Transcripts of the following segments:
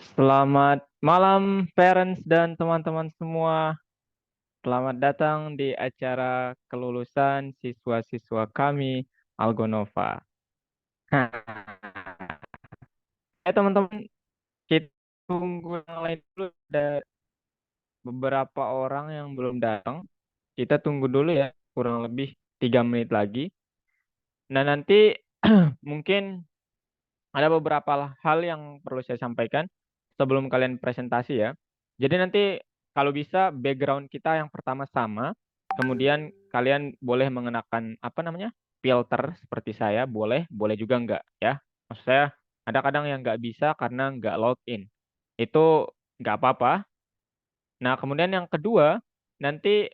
Selamat malam, parents dan teman-teman semua. Selamat datang di acara kelulusan siswa-siswa kami, Algonova. Teman-teman, kita tunggu yang lain dulu. Ada beberapa orang yang belum datang. Kita tunggu dulu ya, kurang lebih 3 menit lagi. Nah, nanti mungkin ada beberapa hal yang perlu saya sampaikan sebelum kalian presentasi ya. Jadi nanti kalau bisa background kita yang pertama sama, kemudian kalian boleh mengenakan apa namanya filter seperti saya, boleh, boleh juga enggak ya. Maksud saya ada kadang yang nggak bisa karena nggak login. Itu nggak apa-apa. Nah kemudian yang kedua, nanti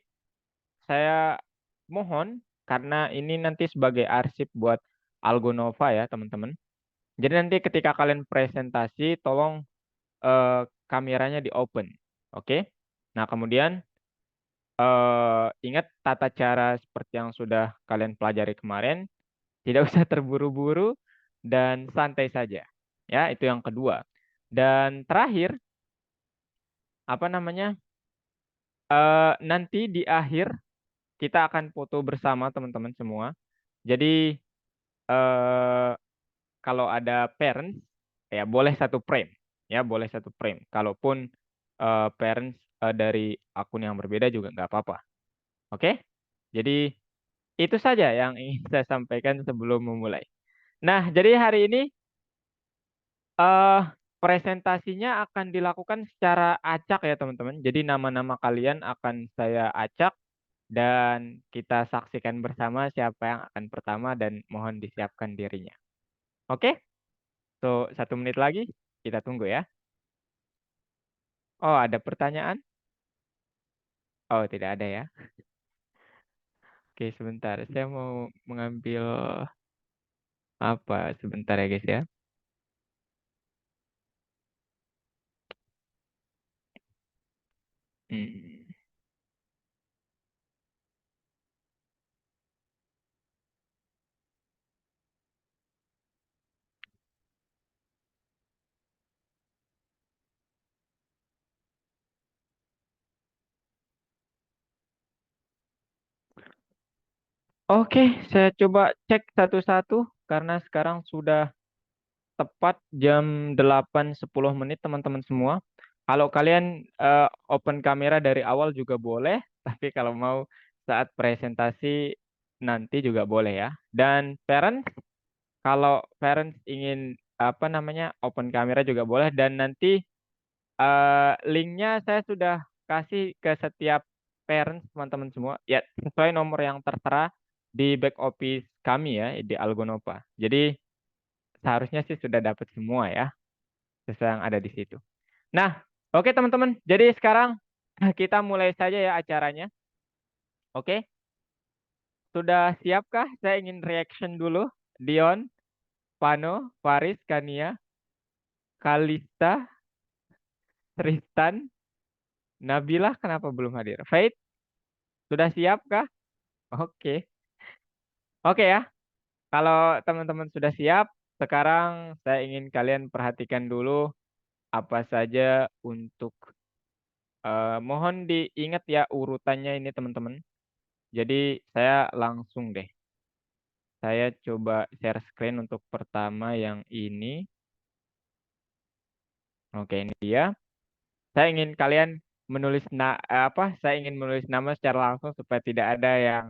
saya mohon karena ini nanti sebagai arsip buat Algonova ya teman-teman. Jadi nanti ketika kalian presentasi, tolong kameranya di open. Oke. Nah, kemudian ingat tata cara seperti yang sudah kalian pelajari kemarin, tidak usah terburu-buru dan santai saja. Ya, itu yang kedua. Dan terakhir, apa namanya? Nanti di akhir kita akan foto bersama teman-teman semua. Jadi eh, kalau ada parents ya boleh satu frame ya boleh satu frame kalaupun parents dari akun yang berbeda juga nggak apa-apa, oke. Jadi itu saja yang ingin saya sampaikan sebelum memulai. Nah, jadi hari ini eh presentasinya akan dilakukan secara acak ya teman-teman, jadi nama-nama kalian akan saya acak dan kita saksikan bersama siapa yang akan pertama dan mohon disiapkan dirinya, oke. So, 1 menit lagi, kita tunggu ya. Oh, ada pertanyaan? Oh, tidak ada ya. Oke, sebentar. Saya mau mengambil apa sebentar ya, guys ya. Hmm. Oke, saya coba cek satu-satu karena sekarang sudah tepat jam 8.10 teman-teman semua. Kalau kalian open kamera dari awal juga boleh, tapi kalau mau saat presentasi nanti juga boleh ya. Dan parents, kalau parents ingin apa namanya open kamera juga boleh dan nanti linknya saya sudah kasih ke setiap parents teman-teman semua ya sesuai nomor yang tertera di back office kami ya di Algonova. Jadi seharusnya sih sudah dapat semua ya sesuai yang ada di situ. Nah, oke teman-teman. Jadi sekarang kita mulai saja ya acaranya. Oke, sudah siapkah? Saya ingin reaction dulu. Dion, Pano, Faris, Kania, Kalista, Tristan, Nabila kenapa belum hadir? Faith, sudah siapkah? Oke. Oke ya, kalau teman-teman sudah siap, sekarang saya ingin kalian perhatikan dulu apa saja untuk mohon diingat ya urutannya ini teman-teman. Jadi saya langsung deh. Saya coba share screen untuk pertama yang ini. Oke, ini dia. Saya ingin kalian menulis apa? Saya ingin menulis nama secara langsung supaya tidak ada yang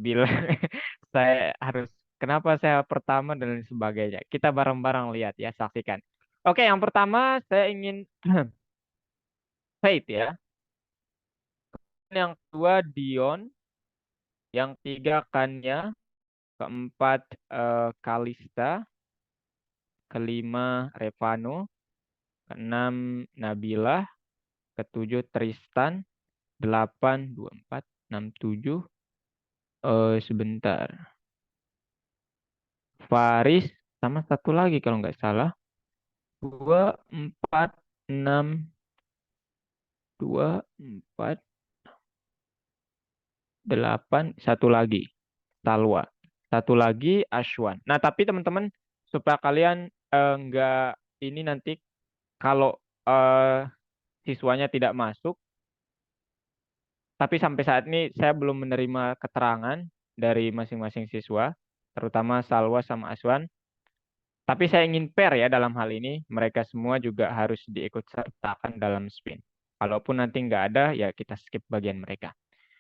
bilang saya harus kenapa saya pertama dan lain sebagainya. Kita bareng-bareng lihat ya, saksikan. Oke, yang pertama saya ingin Faith ya. Yang kedua Dion, yang ketiga Kanya, keempat Kalista, kelima Revano, keenam Nabila, ketujuh Tristan, delapan, dua, empat, enam, tujuh. Sebentar. Faris sama satu lagi kalau nggak salah. Dua, empat, enam, dua, empat, delapan, satu lagi. Salwa. Satu lagi Ashwan. Nah, tapi teman-teman supaya kalian nggak ini nanti kalau siswanya tidak masuk, tapi sampai saat ini saya belum menerima keterangan dari masing-masing siswa, terutama Salwa sama Aswan. Tapi saya ingin fair ya dalam hal ini, mereka semua juga harus diikut sertakan dalam spin. Kalaupun nanti nggak ada, ya kita skip bagian mereka.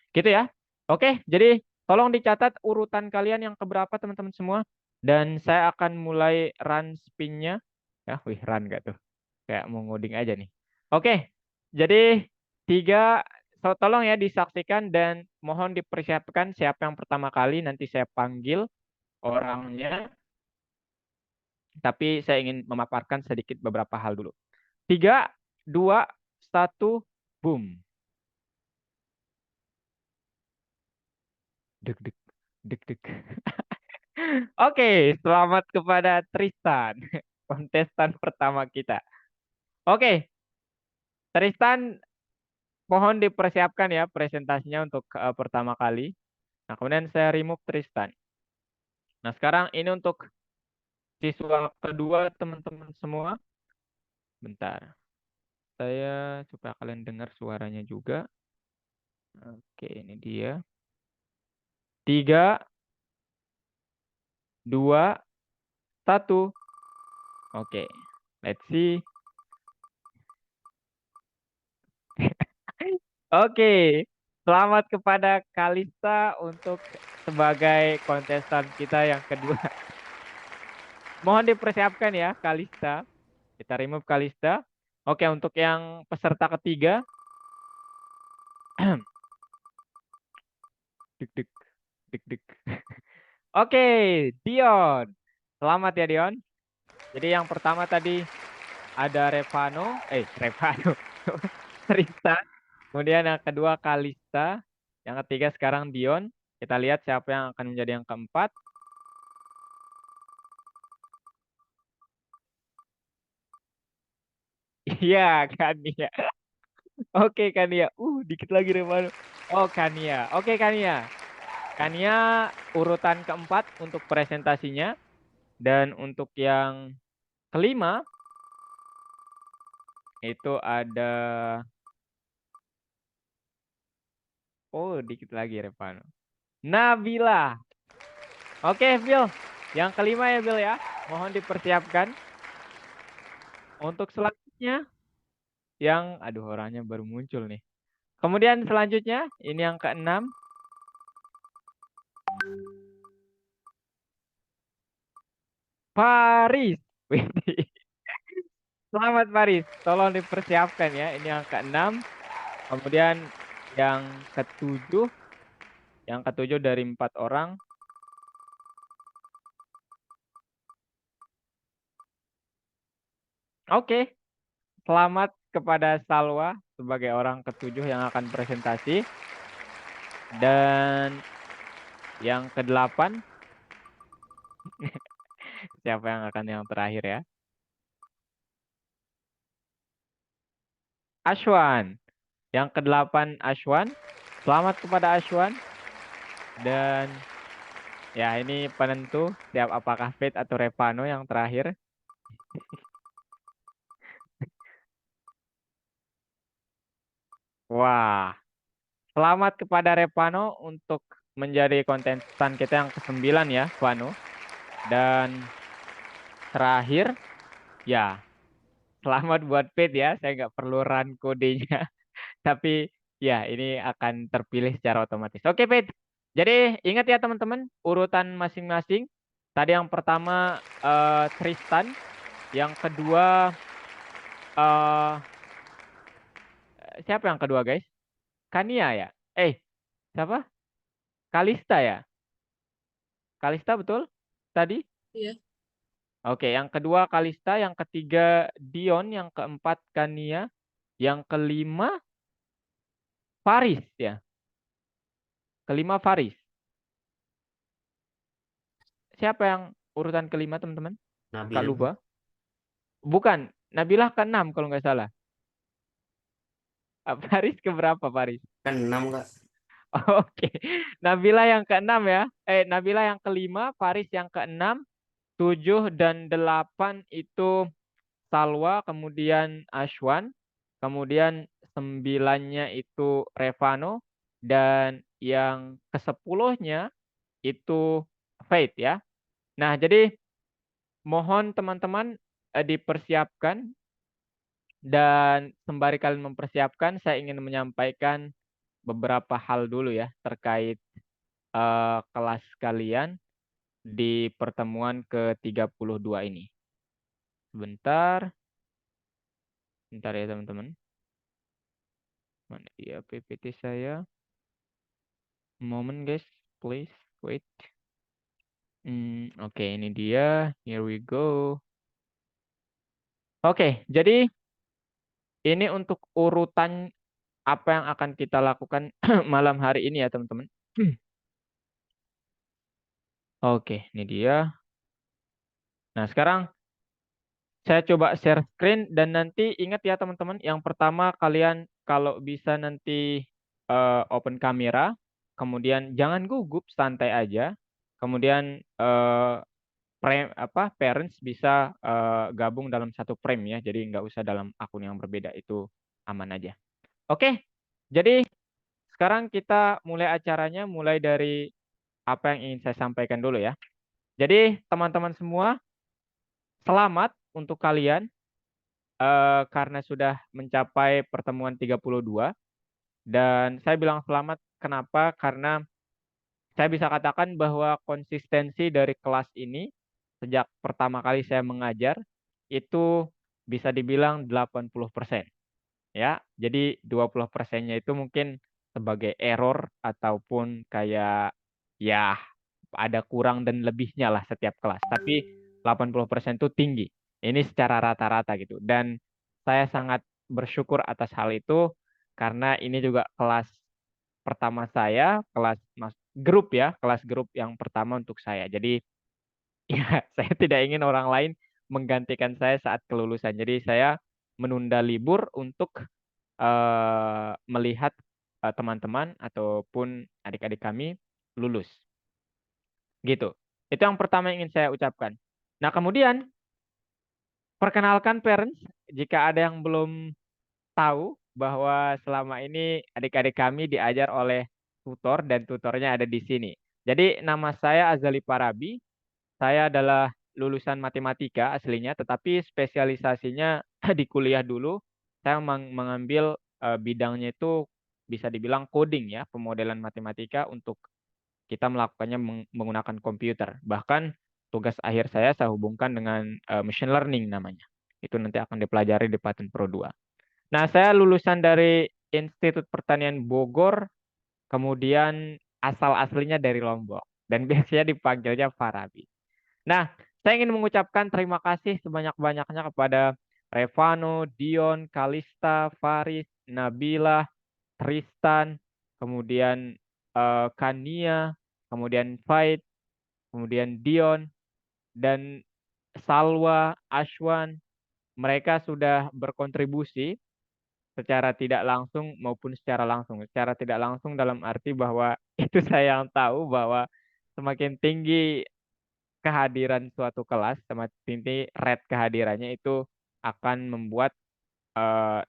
Gitu ya. Oke, jadi tolong dicatat urutan kalian yang keberapa teman-teman semua. Dan saya akan mulai run spinnya. Ya, wih run gak tuh? Kayak mau ngoding aja nih. Oke, jadi tiga, tolong ya disaksikan dan mohon dipersiapkan siapa yang pertama kali nanti saya panggil orangnya. Tapi saya ingin memaparkan sedikit beberapa hal dulu. Tiga, dua, satu, boom. Deg deg deg deg. Oke, selamat kepada Tristan, kontestan pertama kita. Oke, Tristan, mohon dipersiapkan ya presentasinya untuk pertama kali. Nah, kemudian saya remove Tristan. Nah, sekarang ini untuk siswa kedua teman-teman semua. Bentar, saya supaya kalian dengar suaranya juga. Oke, ini dia. Tiga, dua, satu. Oke, let's see. Oke, selamat kepada Kalista untuk sebagai kontestan kita yang kedua. Mohon dipersiapkan ya, Kalista. Kita remove Kalista. Oke, untuk yang peserta ketiga. Deg deg deg deg. Oke, Dion. Selamat ya, Dion. Jadi yang pertama tadi ada Revano. Tristan. Kemudian yang kedua Kalista. Yang ketiga sekarang Dion. Kita lihat siapa yang akan menjadi yang keempat. Iya, Kania. Oke, Kania. Dikit lagi Revano. Oh, Kania. Oke, Kania. Kania urutan keempat untuk presentasinya. Dan untuk yang kelima itu ada, dikit lagi Revano. Nabila. Oke, Bill. Yang kelima ya, Bill ya. Mohon dipersiapkan. Untuk selanjutnya aduh orangnya baru muncul nih. Kemudian selanjutnya ini yang keenam. Paris. Wih, selamat Paris. Tolong dipersiapkan ya. Ini yang keenam. Kemudian yang ketujuh. Yang ketujuh dari 4 orang. Oke. Selamat kepada Salwa sebagai orang ketujuh yang akan presentasi. Dan yang kedelapan. Siapa yang akan yang terakhir ya? Ashwan. Yang kedelapan Ashwan. Selamat kepada Ashwan. Dan ya ini penentu siap apakah Fate atau Revano yang terakhir. Wah, selamat kepada Revano untuk menjadi kontestan kita yang ke-9 ya, Vano. Dan terakhir, ya selamat buat Fate ya. Saya nggak perlu run kodenya. Tapi ya ini akan terpilih secara otomatis. Oke, Fate. Jadi ingat ya teman-teman, urutan masing-masing. Tadi yang pertama Tristan, yang kedua eh siapa yang kedua, guys? Kania ya? Siapa? Kalista ya? Kalista betul? Tadi? Iya. Oke, yang kedua Kalista, yang ketiga Dion, yang keempat Kania, yang kelima Faris ya. Kelima Faris. Siapa yang urutan kelima, teman-teman? Kak Nabil. lupa. Bukan, Nabilah ke-6 kalau nggak salah. Faris ke berapa Faris? Kan 6 Kak. Oke. Nabila yang ke-6 ya. Nabila yang kelima, Faris yang ke-6, 7 dan 8 itu Salwa, kemudian Ashwan, kemudian 9-nya itu Revano, dan yang ke-10-nya itu Faith ya. Nah, jadi mohon teman-teman dipersiapkan, dan sembari kalian mempersiapkan, saya ingin menyampaikan beberapa hal dulu ya terkait kelas kalian di pertemuan ke-32 ini. Sebentar, bentar ya teman-teman. Mana dia PPT saya? Moment guys, please wait. Oke, ini dia. Here we go. Oke, jadi ini untuk urutan apa yang akan kita lakukan malam hari ini ya teman-teman. Oke, ini dia. Nah, sekarang saya coba share screen, dan nanti ingat ya teman-teman, yang pertama kalian kalau bisa nanti open kamera, kemudian jangan gugup, santai aja. Kemudian parents bisa gabung dalam satu frame ya, jadi nggak usah dalam akun yang berbeda, itu aman aja. Oke, jadi sekarang kita mulai acaranya, mulai dari apa yang ingin saya sampaikan dulu ya. Jadi teman-teman semua, selamat untuk kalian karena sudah mencapai pertemuan 32. Dan saya bilang selamat kenapa? Karena saya bisa katakan bahwa konsistensi dari kelas ini sejak pertama kali saya mengajar itu bisa dibilang 80%. Ya, jadi 20%-nya itu mungkin sebagai error ataupun kayak ya ada kurang dan lebihnya lah setiap kelas. Tapi 80% itu tinggi. Ini secara rata-rata gitu. Dan saya sangat bersyukur atas hal itu karena ini juga kelas pertama saya, grup ya, kelas grup yang pertama untuk saya. Jadi ya, saya tidak ingin orang lain menggantikan saya saat kelulusan. Jadi saya menunda libur untuk melihat teman-teman ataupun adik-adik kami lulus. Gitu. Itu yang pertama yang ingin saya ucapkan. Nah, kemudian perkenalkan parents, jika ada yang belum tahu bahwa selama ini adik-adik kami diajar oleh tutor, dan tutornya ada di sini. Jadi nama saya Azali Parabi. Saya adalah lulusan matematika aslinya, tetapi spesialisasinya di kuliah dulu. Saya mengambil bidangnya itu bisa dibilang coding ya, pemodelan matematika untuk kita melakukannya menggunakan komputer. Bahkan tugas akhir saya hubungkan dengan machine learning namanya. Itu nanti akan dipelajari di Paten Pro 2. Nah, saya lulusan dari Institut Pertanian Bogor, kemudian asal aslinya dari Lombok, dan biasanya dipanggilnya Farabi. Nah, saya ingin mengucapkan terima kasih sebanyak-banyaknya kepada Revano, Dion, Kalista, Faris, Nabila, Tristan, kemudian Kania, kemudian Faid, kemudian Dion, dan Salwa, Ashwan. Mereka sudah berkontribusi secara tidak langsung maupun secara langsung. Secara tidak langsung dalam arti bahwa itu saya yang tahu bahwa semakin tinggi kehadiran suatu kelas, semakin tinggi rate kehadirannya, itu akan membuat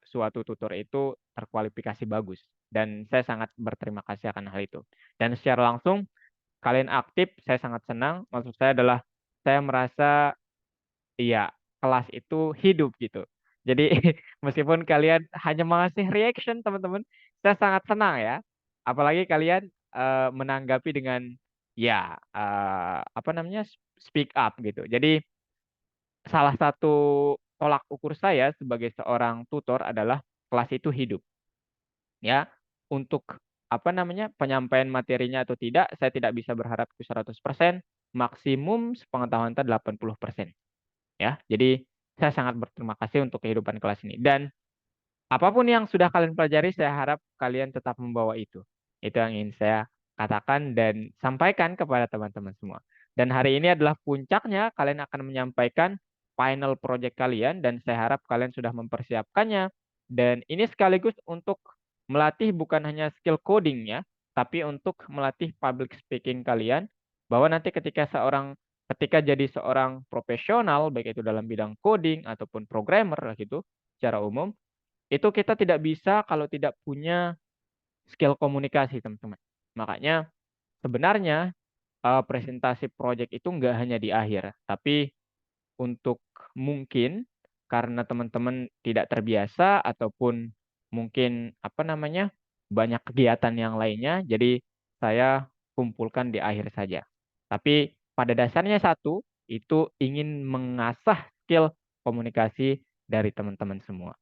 suatu tutor itu terkualifikasi bagus. Dan saya sangat berterima kasih akan hal itu. Dan secara langsung, kalian aktif, saya sangat senang. Maksud saya adalah saya merasa iya, kelas itu hidup gitu. Jadi meskipun kalian hanya mengasih reaction teman-teman, saya sangat senang ya. Apalagi kalian menanggapi dengan ya apa namanya, speak up gitu. Jadi salah satu tolak ukur saya sebagai seorang tutor adalah kelas itu hidup ya. Untuk apa namanya, penyampaian materinya atau tidak, saya tidak bisa berharap itu 100%, maksimum sepengetahuan kita 80% ya. Jadi saya sangat berterima kasih untuk kehidupan kelas ini, dan apapun yang sudah kalian pelajari, saya harap kalian tetap membawa itu. Itu yang ingin saya katakan dan sampaikan kepada teman-teman semua. Dan hari ini adalah puncaknya, kalian akan menyampaikan final project kalian, dan saya harap kalian sudah mempersiapkannya. Dan ini sekaligus untuk melatih bukan hanya skill coding ya, tapi untuk melatih public speaking kalian, bahwa nanti ketika seorang ketika jadi seorang profesional, baik itu dalam bidang coding ataupun programmer lah gitu, secara umum, itu kita tidak bisa kalau tidak punya skill komunikasi, teman-teman. Makanya sebenarnya presentasi project itu nggak hanya di akhir, tapi untuk mungkin karena teman-teman tidak terbiasa ataupun mungkin apa namanya banyak kegiatan yang lainnya, jadi saya kumpulkan di akhir saja. Tapi pada dasarnya satu, itu ingin mengasah skill komunikasi dari teman-teman semua.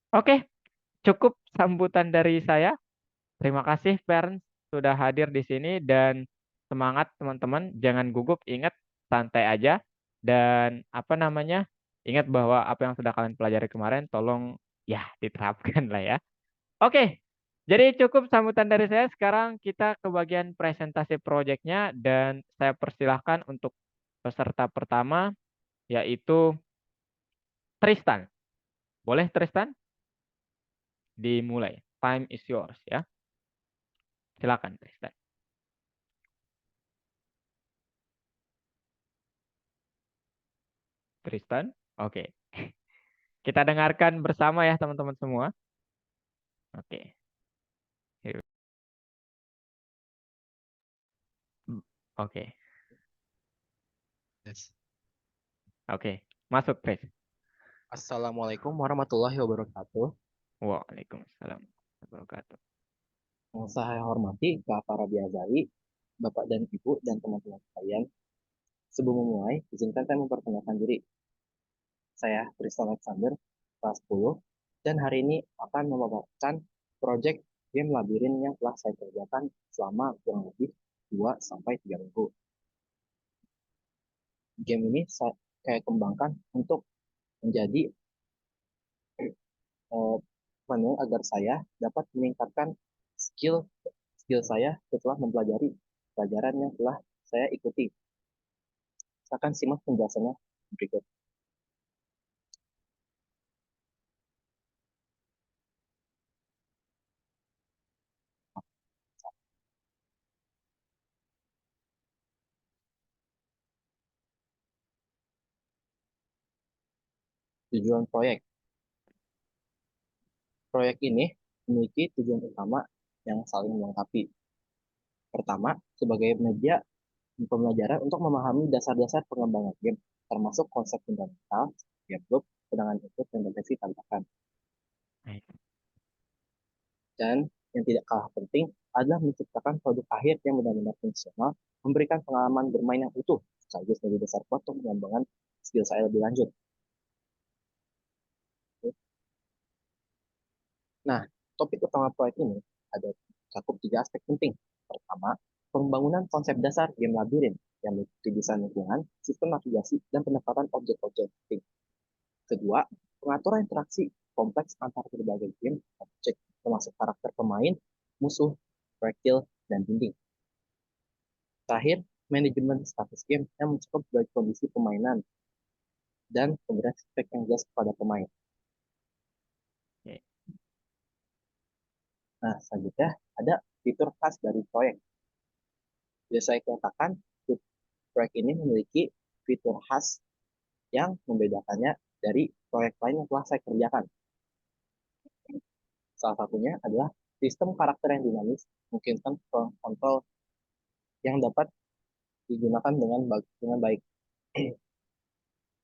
Oke, cukup sambutan dari saya. Terima kasih Fern sudah hadir di sini dan semangat teman-teman, jangan gugup, ingat santai aja dan apa namanya? Ingat bahwa apa yang sudah kalian pelajari kemarin tolong ya diterapkan lah ya. Oke. Jadi cukup sambutan dari saya. Sekarang kita ke bagian presentasi proyeknya dan saya persilahkan untuk peserta pertama yaitu Tristan. Boleh Tristan? Dimulai. Time is yours ya. Silakan Tristan. Tristan? Oke. Kita dengarkan bersama ya teman-teman semua. Oke. Here- Oke. Yes. Oke. Masuk, Tris. Assalamualaikum warahmatullahi wabarakatuh. Waalaikumsalam warahmatullahi wabarakatuh. Yang saya hormati Kak para Biazali, Bapak dan Ibu dan teman-teman sekalian. Sebelum memulai, izinkan saya memperkenalkan diri. Saya Tristan Alexander, kelas 10, dan hari ini akan memaparkan proyek game labirin yang telah saya kerjakan selama kurang lebih 2 sampai 3 minggu. Game ini saya kembangkan untuk menjadi eh, manual agar saya dapat meningkatkan skill skill saya setelah mempelajari pelajaran yang telah saya ikuti. Akan simak penjelasannya berikut. Tujuan proyek. Proyek ini memiliki tujuan utama yang saling melengkapi. Pertama, sebagai media pembelajaran untuk memahami dasar-dasar pengembangan game, termasuk konsep fundamental, game loop, tendangan input, dan deteksi tantangan. Baik. Dan yang tidak kalah penting adalah menciptakan produk akhir yang benar-benar fungsional, memberikan pengalaman bermain yang utuh, sekaligus menjadi dasar kuat untuk pengembangan skill saya lebih lanjut. Nah, topik utama proyek ini ada cakup 3 aspek penting. Pertama, pembangunan konsep dasar game labirin yang meliputi desain lingkungan, sistem navigasi, dan pendekatan objek-objek penting. Kedua, pengaturan interaksi kompleks antar berbagai game objek, termasuk karakter pemain, musuh, projektil, dan dinding. Terakhir, manajemen status game yang mencakup baik kondisi permainan dan pemberian feedback yang jelas kepada pemain. Oke. Nah, selanjutnya ada fitur khas dari proyek. Bisa saya katakan, proyek ini memiliki fitur khas yang membedakannya dari proyek lain yang telah saya kerjakan. Salah satunya adalah sistem karakter yang dinamis, memungkinkan kontrol yang dapat digunakan dengan baik.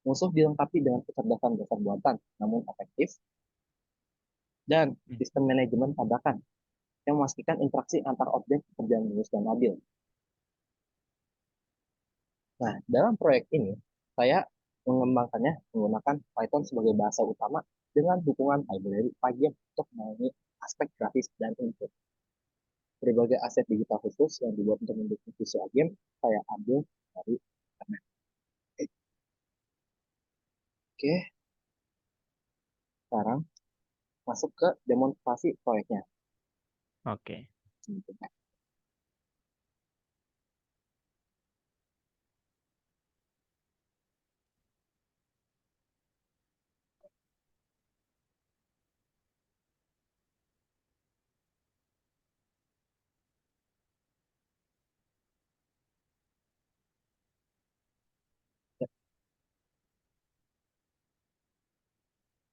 Musuh dilengkapi dengan kecerdasan dasar buatan, namun efektif, dan Hmm. sistem manajemen tabrakan yang memastikan interaksi antar objek berjalan mulus dan adil. Nah, dalam proyek ini, saya mengembangkannya menggunakan Python sebagai bahasa utama dengan dukungan library Python untuk memenuhi aspek grafis dan input. Berbagai aset digital khusus yang dibuat untuk mendukung visual game, saya ambil dari internet. Oke, sekarang masuk ke demonstrasi proyeknya. Oke.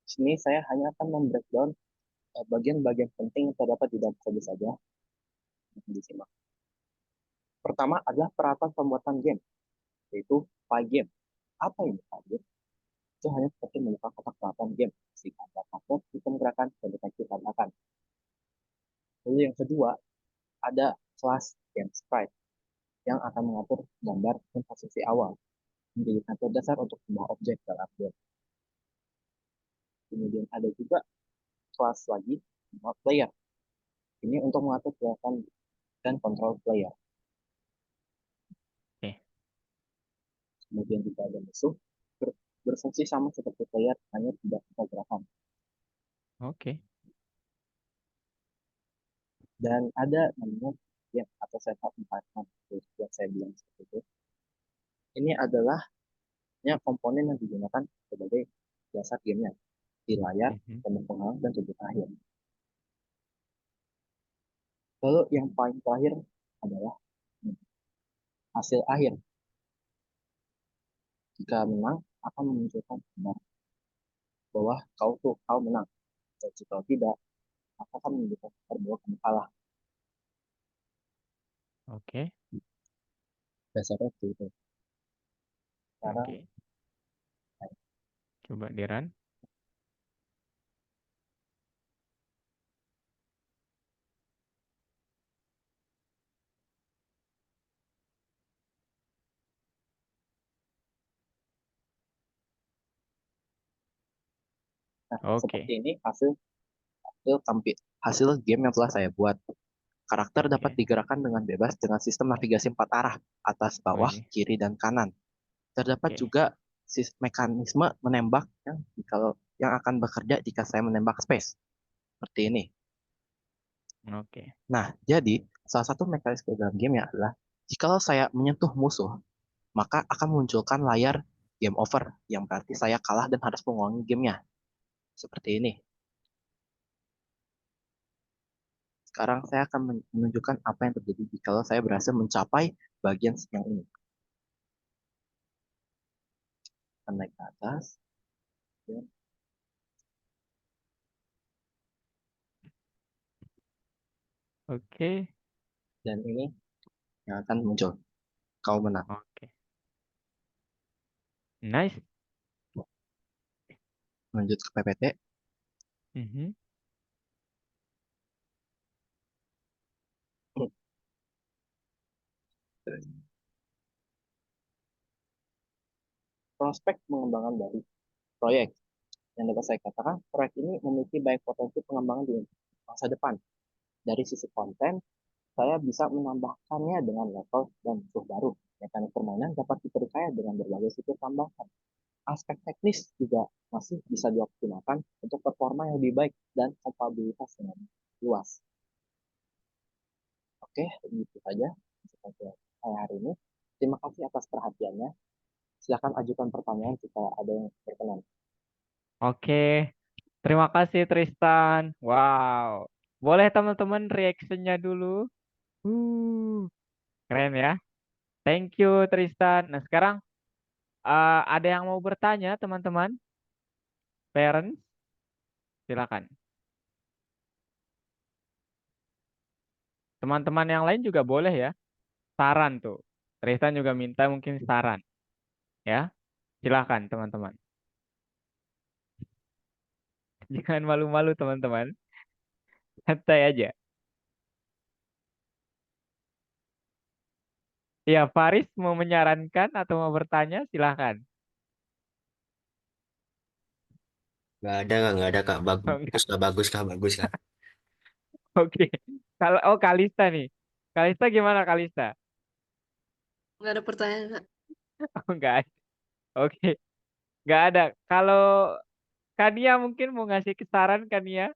Di sini saya hanya akan membreakdown bagian-bagian penting yang terdapat di dalam kode saja. Disimak. Pertama adalah peralatan pembuatan game, yaitu file game. Apa ini file game? Itu hanya seperti membuka kotak peralatan game. Jika ada password, sistem gerakan, dan deteksi tambahan. Lalu yang kedua, ada kelas game sprite yang akan mengatur gambar dan posisi awal, menjadi atur dasar untuk sebuah objek dalam game. Kemudian ada juga kelas lagi, player. Ini untuk mengatur gerakan dan kontrol player. Oke. Kemudian juga ada musuh, berfungsi sama seperti player, hanya tidak kita gerakan. Oke. Dan ada namanya game atau setup environment, yang saya bilang seperti itu. Ini adalah komponen yang digunakan sebagai dasar gamenya di layar, Mhm. dan penghalang dan tujuan akhir. Lalu yang paling terakhir adalah hasil akhir. Jika menang, akan menunjukkan bahwa kau menang. Dan jika tidak, maka akan menunjukkan bahwa kamu kalah. Oke. Dasarnya itu. Cara Oke. Coba Diran. nah, seperti Oke. ini hasil hasil tampil hasil game yang telah saya buat. Karakter dapat Oke. digerakkan dengan bebas dengan sistem navigasi 4 arah, atas, bawah, Wih. kiri, dan kanan. Terdapat Oke. juga mekanisme menembak yang akan bekerja jika saya menembak space. Seperti ini. Oke. Nah, jadi salah satu mekanisme dalam game adalah jika saya menyentuh musuh, maka akan munculkan layar game over, yang berarti saya kalah dan harus mengulangi gamenya. Seperti ini. Sekarang saya akan menunjukkan apa yang terjadi jika saya berhasil mencapai bagian yang ini. Akan naik ke atas. Ya. Oke. Dan ini yang akan muncul. Kau menang. Oke. Nice. Lanjut ke PPT. Mhm. Prospek pengembangan dari proyek. Yang dapat saya katakan, proyek ini memiliki banyak potensi pengembangan di masa depan. Dari sisi konten, saya bisa menambahkannya dengan level dan musuh baru. Mekanik permainan dapat diperkaya dengan berbagai fitur tambahan. Aspek teknis juga masih bisa dioptimalkan untuk performa yang lebih baik dan kompatibilitas dengan luas. Oke, begitu saja untuk saya hari ini. Terima kasih atas perhatiannya. Silakan ajukan pertanyaan jika ada yang berkenan. Oke. Terima kasih Tristan. Wow. Boleh teman-teman reactionnya dulu? Keren ya. Thank you Tristan. Nah, sekarang ada yang mau bertanya, teman-teman? Parents, silakan. Teman-teman yang lain juga boleh ya. Saran tuh. Tristan juga minta mungkin saran, ya. Silakan, teman-teman. Jangan malu-malu, teman-teman. Santai aja. Ya, Faris mau menyarankan atau mau bertanya, silakan. Nggak ada Kak. Oh, Bagus enggak. Kak, bagus Kak, bagus Kak. Oke. Kalau Kalista nih. Kalista gimana Kalista? Nggak ada pertanyaan, Kak. Oh, enggak ada. Oke. Enggak ada. Kalau Kania mungkin mau ngasih saran Kania.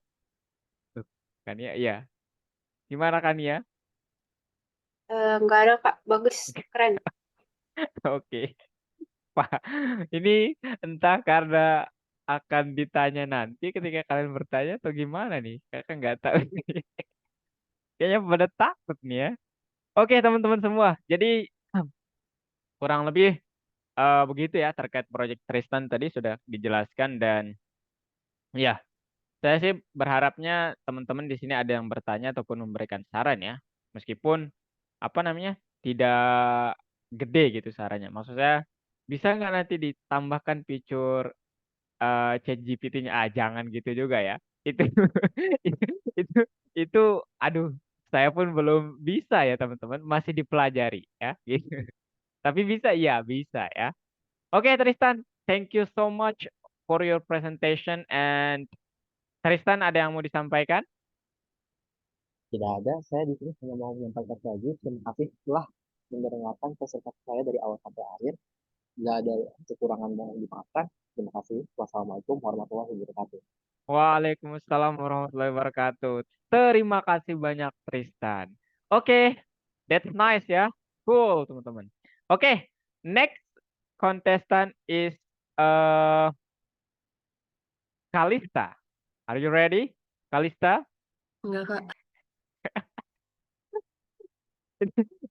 Tuh, Kania, iya. Gimana Kania? Nggak ada, Kak. Bagus, keren. Oke. Pak, ini entah karena akan ditanya nanti ketika kalian bertanya atau gimana nih? Kakak nggak tahu. Kayaknya pada takut nih ya. Oke teman-teman semua. Jadi kurang lebih begitu ya terkait proyek Tristan tadi sudah dijelaskan dan Ya, saya sih berharapnya teman-teman di sini ada yang bertanya ataupun memberikan saran ya. Meskipun apa namanya tidak gede gitu sarannya. Maksud saya bisa nggak nanti ditambahkan fitur ChatGPT-nya? Ah, jangan gitu juga ya. Itu itu itu, itu aduh, saya pun belum bisa ya teman-teman, masih dipelajari ya. Gitu. Tapi bisa, iya bisa ya. Oke Tristan, thank you so much for your presentation and Tristan ada yang mau disampaikan? Tidak ada, saya di sini hanya mau menyampaikan lagi, terima kasih telah mendengarkan presentasi saya dari awal sampai akhir. Bila ada kekurangan mohon dimaafkan. Terima kasih. Wassalamualaikum warahmatullahi wabarakatuh. Waalaikumsalam warahmatullahi wabarakatuh. Terima kasih banyak Tristan. Oke, that's nice ya. Cool teman-teman. Oke, next contestant is uh, Kalista. Are you ready? Kalista? Enggak, Kak.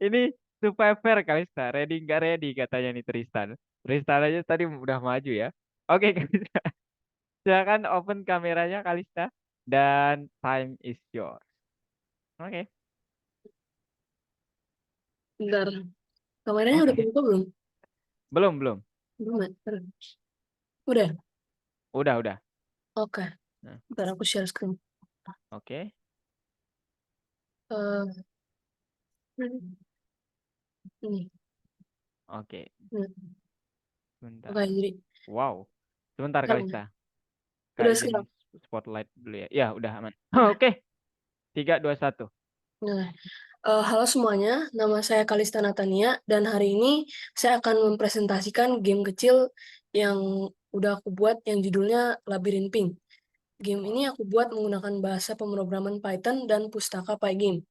Ini supaya fair Kalista. Ready nggak ready katanya nih Tristan. Tristan aja tadi udah maju ya. Oke Kalista. Silakan open kameranya Kalista. Dan time is yours. Oke. Bentar. Kameranya udah Oke. kebuka belum? Belum, belum. Belum, ya? Bentar. Udah? Udah. Oke. Nah, Bentar, aku share screen. oke. Eh, ini. Oke. Nah, Sebentar. oke, jadi. Wow. Sebentar Sekarang. Kalista. Kak Udah izin sekarang. spotlight dulu ya. Ya, udah aman. Nah, Oke. 3, 2, 1. nah. Halo semuanya, nama saya Kalista Natania, dan hari ini saya akan mempresentasikan game kecil yang udah aku buat yang judulnya Labyrinth Pink. Game ini aku buat menggunakan bahasa pemrograman Python dan pustaka Pygame.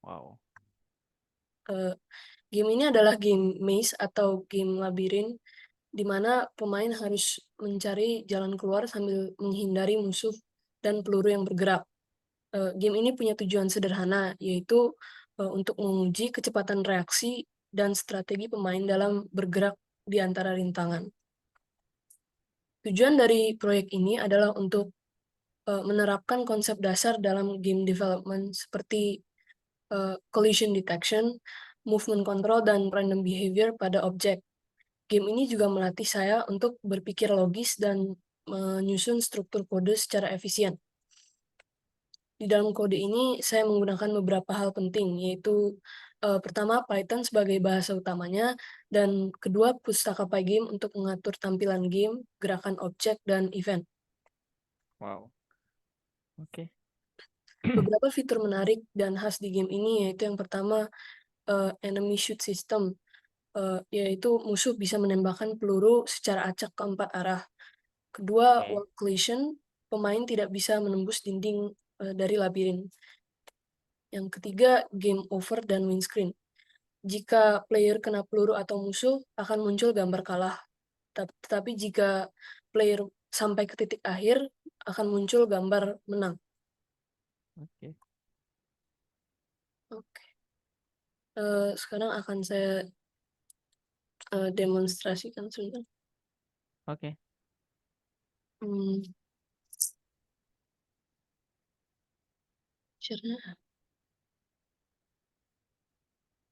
Wow. Game ini adalah game maze atau game labirin, di mana pemain harus mencari jalan keluar sambil menghindari musuh dan peluru yang bergerak. Game ini punya tujuan sederhana, yaitu untuk menguji kecepatan reaksi dan strategi pemain dalam bergerak di antara rintangan. Tujuan dari proyek ini adalah untuk menerapkan konsep dasar dalam game development seperti collision detection, movement control, dan random behavior pada objek. Game ini juga melatih saya untuk berpikir logis dan menyusun struktur kode secara efisien. Di dalam kode ini, saya menggunakan beberapa hal penting, yaitu pertama, Python sebagai bahasa utamanya, dan kedua, pustaka Pygame untuk mengatur tampilan game, gerakan objek, dan event. Wow. Oke. Beberapa fitur menarik dan khas di game ini, yaitu yang pertama, enemy shoot system, yaitu musuh bisa menembakkan peluru secara acak ke 4 arah. Kedua, Oke. wall collision, pemain tidak bisa menembus dinding dari labirin. Yang ketiga, game over dan windscreen. Jika player kena peluru atau musuh, akan muncul gambar kalah. Tetapi jika player sampai ke titik akhir, akan muncul gambar menang. Oke. Oke. Sekarang akan saya demonstrasikan sebentar. Oke. Hmm, share-nya.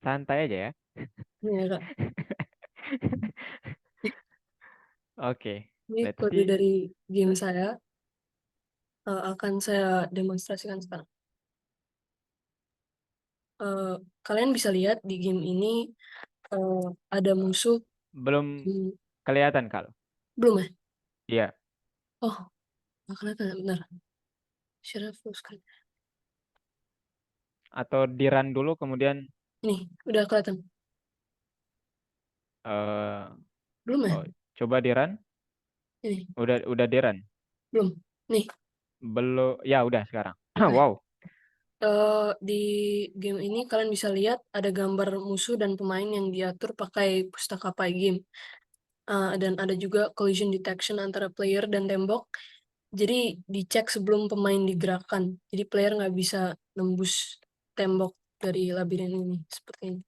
Santai aja ya. Ini ya, Kak. Oke. Ini Let's kode see. dari game saya. Akan saya demonstrasikan sekarang. Kalian bisa lihat di game ini ada musuh. Belum kelihatan kalau. Belum ya? Iya. Oh, nggak kelihatan ya, benar. Share full screen. Atau di run dulu kemudian Nih, udah kelihatan. eh Belum ya? oh, coba di run. Ini, Udah di run. belum. Nih, Belum. Ya udah sekarang. oke. Wow. Di game ini kalian bisa lihat ada gambar musuh dan pemain yang diatur pakai pustaka Pygame. Dan ada juga collision detection antara player dan tembok. Jadi dicek sebelum pemain digerakkan. Jadi player nggak bisa nembus tembok dari labirin ini seperti ini.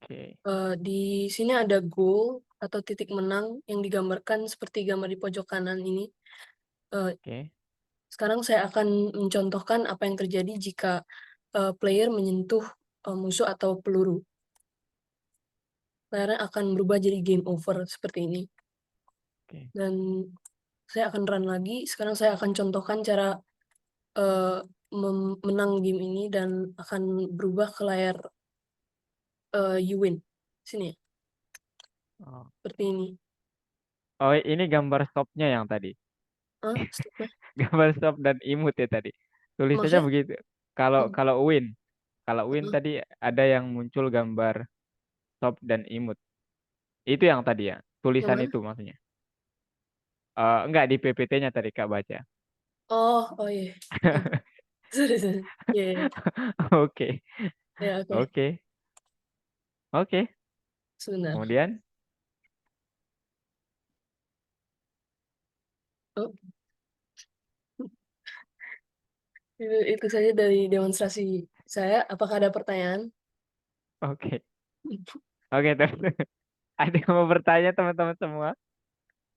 Oke. Di sini ada goal atau titik menang yang digambarkan seperti gambar di pojok kanan ini. Oke. Sekarang saya akan mencontohkan apa yang terjadi jika player menyentuh musuh atau peluru. Playernya akan berubah jadi game over seperti ini. Oke. Dan saya akan run lagi. Sekarang saya akan contohkan cara menang game ini dan akan berubah ke layar you win. Sini ya, Oh. seperti ini. Oh, ini gambar stopnya yang tadi. Stopnya. Gambar stop dan imut ya tadi. Tulisannya Maksudnya? begitu. Kalau Oh, kalau win tadi ada yang muncul gambar stop dan imut. Itu yang tadi ya. yang Tulisan mana? itu maksudnya. Enggak di PPT-nya tadi Kak baca. Oh iya. Oh, sorry, sorry. Ya, ya, Oke. ya, oke. Oke. Oke. Sebentar. Kemudian Oh, itu saja dari demonstrasi saya. Apakah ada pertanyaan? oke. Oke, terus ada yang mau bertanya teman-teman semua?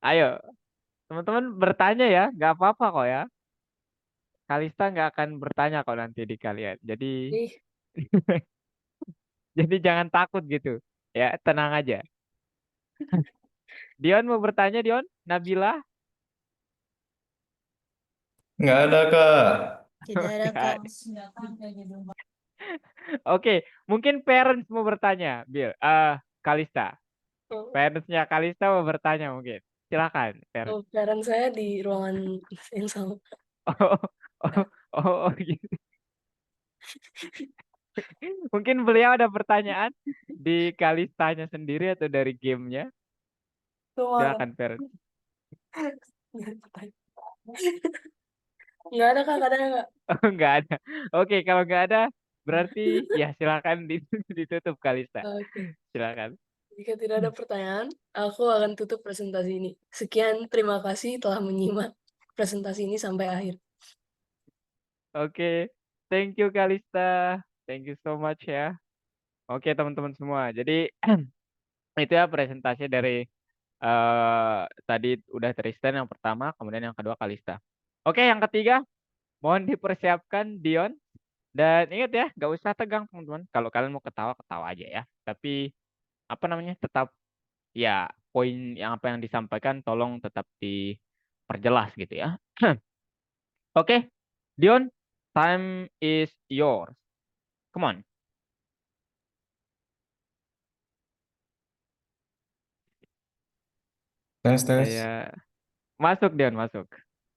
Ayo, teman-teman bertanya ya, nggak apa-apa kok ya. Kalista nggak akan bertanya kok nanti di kalian. Jadi Ih, jadi jangan takut gitu. Ya, tenang aja. Dion mau bertanya, Dion? Nabila? Nggak ada, Kak. Tidak ada, Nggak Kak. ada. Oke, mungkin parents mau bertanya, Bill. Kalista. oh, Parentsnya Kalista mau bertanya mungkin. Silakan, parents. parent saya di ruangan yang sama. Oh, oh, oh, oh, gitu. Mungkin beliau ada pertanyaan di Kalistanya sendiri atau dari gamenya. Kemana? Silakan, parents. Nggak ada, Kak. Kadang nggak. Oh, nggak ada. Oke, kalau nggak ada, berarti ya silakan ditutup Kalista. Oke. Silakan. Jika tidak ada pertanyaan, aku akan tutup presentasi ini. Sekian, terima kasih telah menyimak presentasi ini sampai akhir. Oke, thank you Kalista. Thank you so much ya. Oke, teman-teman semua. Jadi itu ya presentasi dari tadi udah Tristan yang pertama, kemudian yang kedua Kalista. Oke, yang ketiga, mohon dipersiapkan Dion. Dan ingat ya, nggak usah tegang teman-teman. Kalau kalian mau ketawa, ketawa aja ya. Tapi apa namanya, tetap ya poin yang apa yang disampaikan tolong tetap diperjelas gitu ya. Oke, Dion, time is yours. Come on. Tes, tes. Saya masuk Dion, masuk.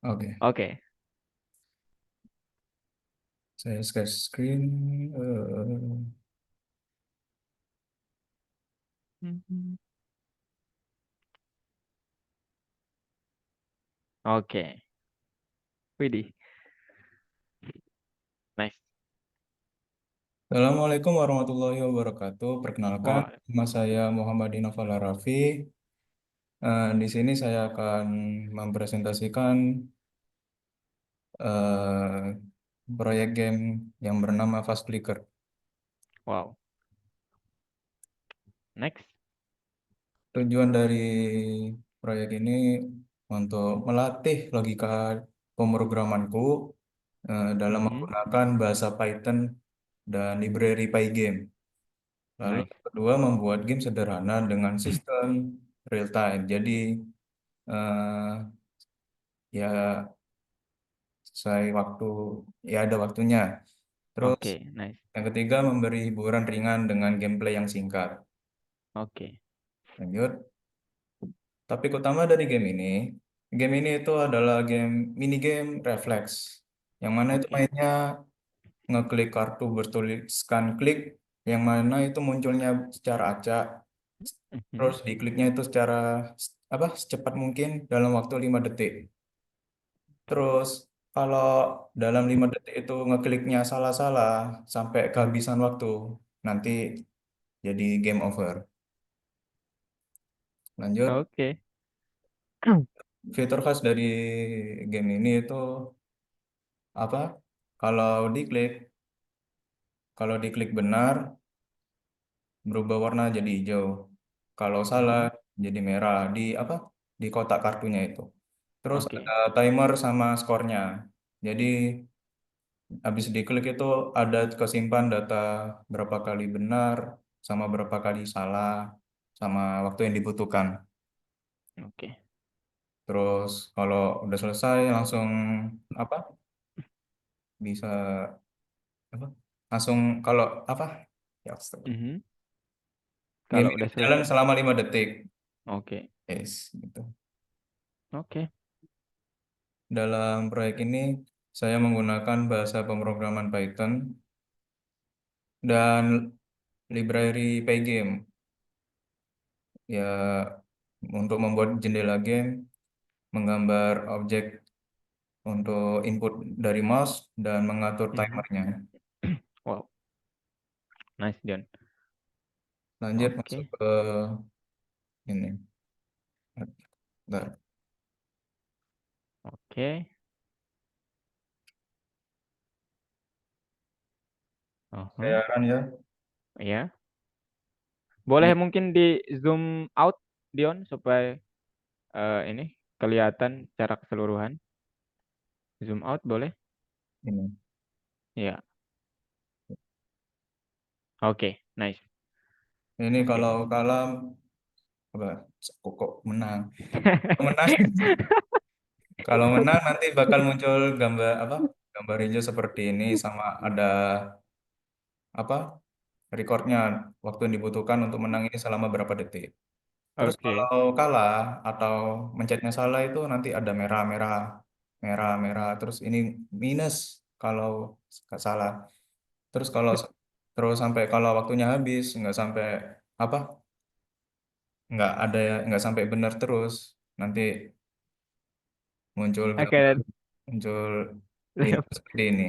Oke. Oke. Saya share screen. Mhm. Oke. Widih. Nice. Assalamualaikum warahmatullahi wabarakatuh. Perkenalkan, Wah, nama saya Muhammad Inafal Raffi. Di sini saya akan mempresentasikan eh, proyek game yang bernama Fast Clicker. wow. Next. Tujuan dari proyek ini untuk melatih logika pemrogramanku dalam Mhm. menggunakan bahasa Python dan library Pygame. Lalu Nice. yang kedua membuat game sederhana dengan sistem real time. Jadi eh, ya sesuai waktu, ya ada waktunya. Terus Oke, nice. yang ketiga memberi hiburan ringan dengan gameplay yang singkat. Oke. Lanjut. Topik utama dari game ini itu adalah game mini game refleks, yang mana itu Oke. mainnya ngeklik kartu bertuliskan klik, yang mana itu munculnya secara acak, Mhm. terus dikliknya itu secara apa secepat mungkin dalam waktu 5 detik. Terus kalau dalam 5 detik itu ngekliknya salah-salah sampai kehabisan waktu, nanti jadi game over. Lanjut, Oke. fitur khas dari game ini itu apa? Kalau diklik, kalau diklik benar berubah warna jadi hijau. Kalau salah Mhm. jadi merah di apa? Di kotak kartunya itu. Terus Oke. ada timer sama skornya. Jadi habis diklik itu ada kesimpan data berapa kali benar, sama berapa kali salah, sama waktu yang dibutuhkan. Oke. Terus kalau udah selesai langsung apa? Bisa apa? Langsung kalau apa? Ya, astaga. Mhm. Game Kalau ini udah berjalan selesai. selama 5 detik. Oke. Yes, gitu. Oke. Dalam proyek ini saya menggunakan bahasa pemrograman Python dan library Pygame ya untuk membuat jendela game, menggambar objek untuk input dari mouse dan mengatur Mhm. timernya. Wow, nice Dion. Lanjut masuk Oke. ke ini. Bentar. Oke. Saya Uhum. akan ya. Ya. Boleh Ini, mungkin di zoom out Dion supaya ini kelihatan secara keseluruhan. Zoom out boleh? ini. Ya. Oke, nice. Ini Oke. kalau kalah apa? Kok menang? Menang. Kalau menang nanti bakal muncul gambar apa? Gambar hijau seperti ini sama ada apa? Recordnya waktu yang dibutuhkan untuk menang ini selama berapa detik. Terus Oke. kalau kalah atau mencetnya salah itu nanti ada merah-merah, merah-merah. Terus ini minus kalau salah. Terus kalau terus sampai kalau waktunya habis nggak sampai apa? Nggak ada ya, nggak sampai benar terus. Nanti muncul gambar, Oke. muncul info seperti ini.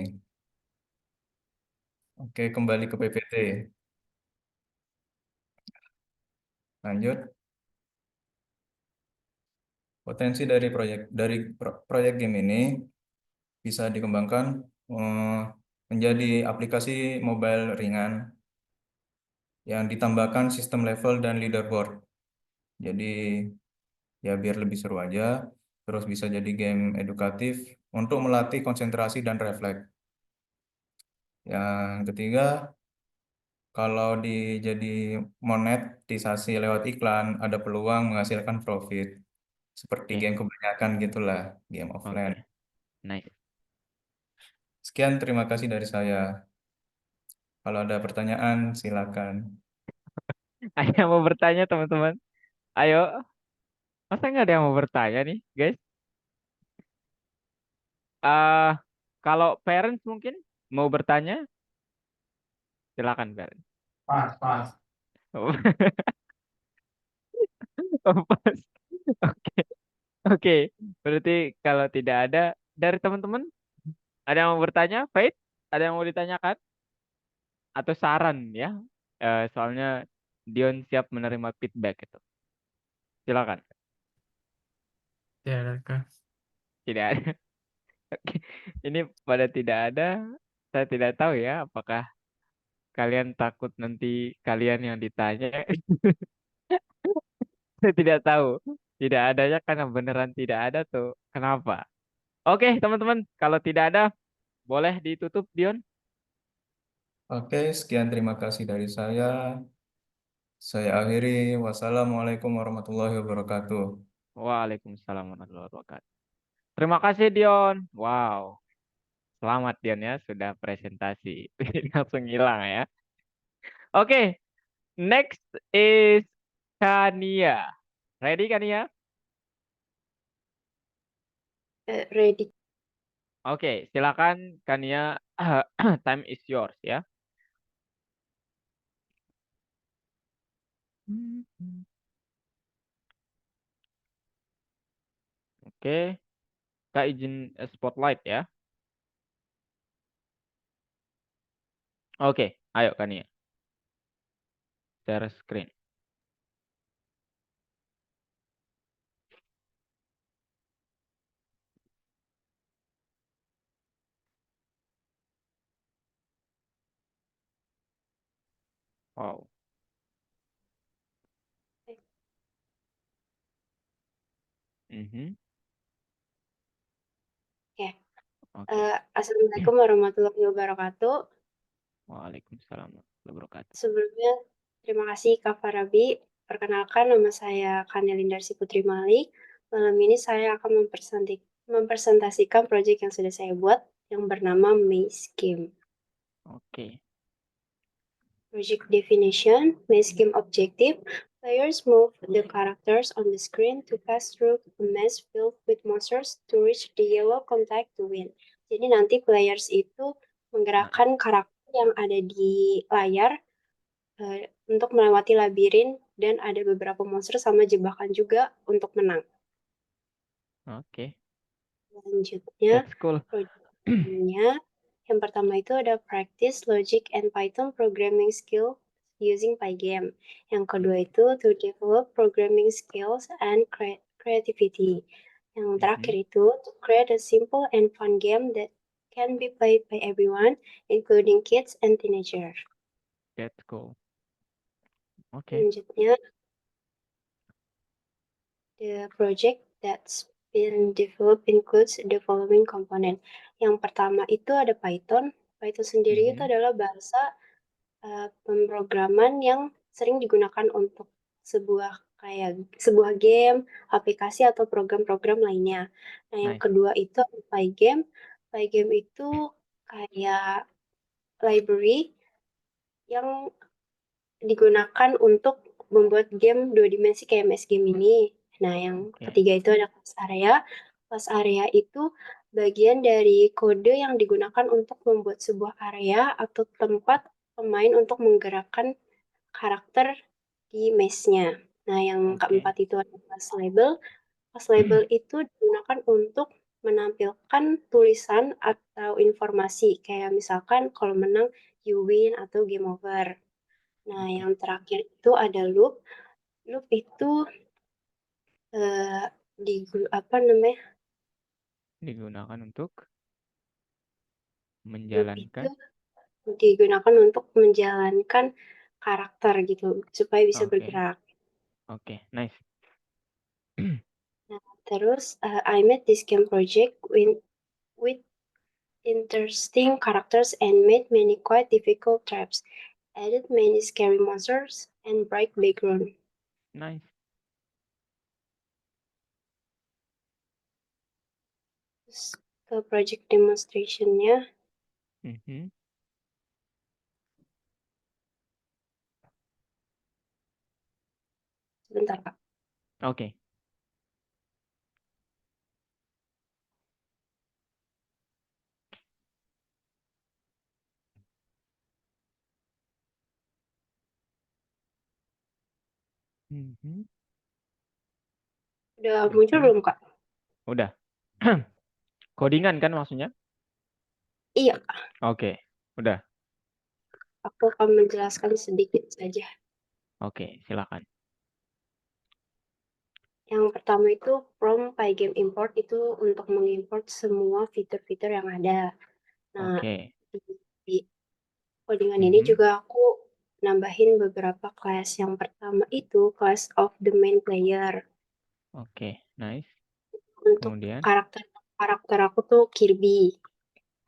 Oke, kembali ke PPT. Lanjut. Potensi dari proyek game ini bisa dikembangkan eh, menjadi aplikasi mobile ringan yang ditambahkan sistem level dan leaderboard. Jadi ya biar lebih seru aja. Terus bisa jadi game edukatif untuk melatih konsentrasi dan refleks. Yang ketiga, kalau jadi monetisasi lewat iklan, ada peluang menghasilkan profit. Seperti Oke. game kebanyakan gitulah, game offline. Oke. Nice. Sekian, terima kasih dari saya. Kalau ada pertanyaan, silakan. Ada yang mau bertanya teman-teman? Ayo. Masa nggak ada yang mau bertanya nih, guys? eh Kalau parents mungkin mau bertanya, silakan parents. Pas, pas. Oh, oh, pas. Oke, oke. Berarti kalau tidak ada dari teman-teman, ada yang mau bertanya, Faith? Ada yang mau ditanyakan atau saran ya? Soalnya Dion siap menerima feedback itu. Silakan. Ya, Kak. Tidak ada. Oke. Ini pada tidak ada. Saya tidak tahu ya, apakah kalian takut nanti kalian yang ditanya. Saya tidak tahu. Tidak adanya karena beneran tidak ada tuh. Kenapa? Oke, teman-teman. Kalau tidak ada, boleh ditutup, Dion. Oke, sekian terima kasih dari saya. Saya akhiri. Wassalamualaikum warahmatullahi wabarakatuh. Waalaikumsalam warahmatullahi wabarakatuh. Terima kasih, Dion. Wow. Selamat, Dion ya. Sudah presentasi. Langsung hilang ya. Oke, next is Kania. Ready, Kania? Ready. Oke, silakan, Kania. Time is yours ya. Oke, Kak izin spotlight ya. Oke, ayo Kania. Share screen. Wow. Mhm. Oke. Assalamualaikum warahmatullahi wabarakatuh. Waalaikumsalam warahmatullahi wabarakatuh. Sebelumnya, terima kasih Kak Farabi. Perkenalkan, nama saya Kanelinda Putri Malik. Malam ini saya akan mempresentasikan proyek yang sudah saya buat yang bernama Maze Game. Oke. Project definition, Maze Game objective. Players move the characters on the screen to pass through a maze filled with monsters to reach the yellow contact to win. Jadi nanti players itu menggerakkan karakter yang ada di layar untuk melewati labirin dan ada beberapa monster sama jebakan juga untuk menang. Oke. Selanjutnya, That's cool. proyeknya yang pertama itu ada practice logic and Python programming skill using Pygame. Yang kedua itu to develop programming skills and creativity. Yang terakhir itu to create a simple and fun game that can be played by everyone, including kids and teenagers. That's cool. Oke. Selanjutnya, the project that's been developed includes the following component. Yang pertama itu ada Python. Python sendiri itu adalah bahasa pemrograman yang sering digunakan untuk sebuah game, aplikasi atau program-program lainnya. Nah, yang Nice. kedua itu Pygame. Pygame itu kayak library yang digunakan untuk membuat game 2 dimensi kayak Maze Game ini. Nah, yang ketiga itu ada class area. Class area itu bagian dari kode yang digunakan untuk membuat sebuah area atau tempat pemain untuk menggerakkan karakter di maze-nya. Nah, yang keempat itu ada class label. Class label itu digunakan untuk menampilkan tulisan atau informasi, kayak misalkan kalau menang you win atau game over. Nah, yang terakhir itu ada loop. Loop itu digunakan untuk loop menjalankan. itu digunakan untuk menjalankan karakter gitu supaya bisa bergerak. Oke, nice. Nah, terus I made this game project with interesting characters and made many quite difficult traps. Added many scary monsters and bright background. Nice. Terus ke project demonstration-nya. Sebentar, Kak. Oke. Udah muncul belum, Kak? Udah. Codingan kan maksudnya? Iya, Kak. Oke, udah. Aku akan menjelaskan sedikit saja. Oke, silakan. Yang pertama itu from Pygame import itu untuk mengimport semua fitur-fitur yang ada. Nah, di codingan ini juga aku nambahin beberapa class. Yang pertama itu class of the main player. Oke, nice. Untuk Kemudian? karakter aku tuh Kirby.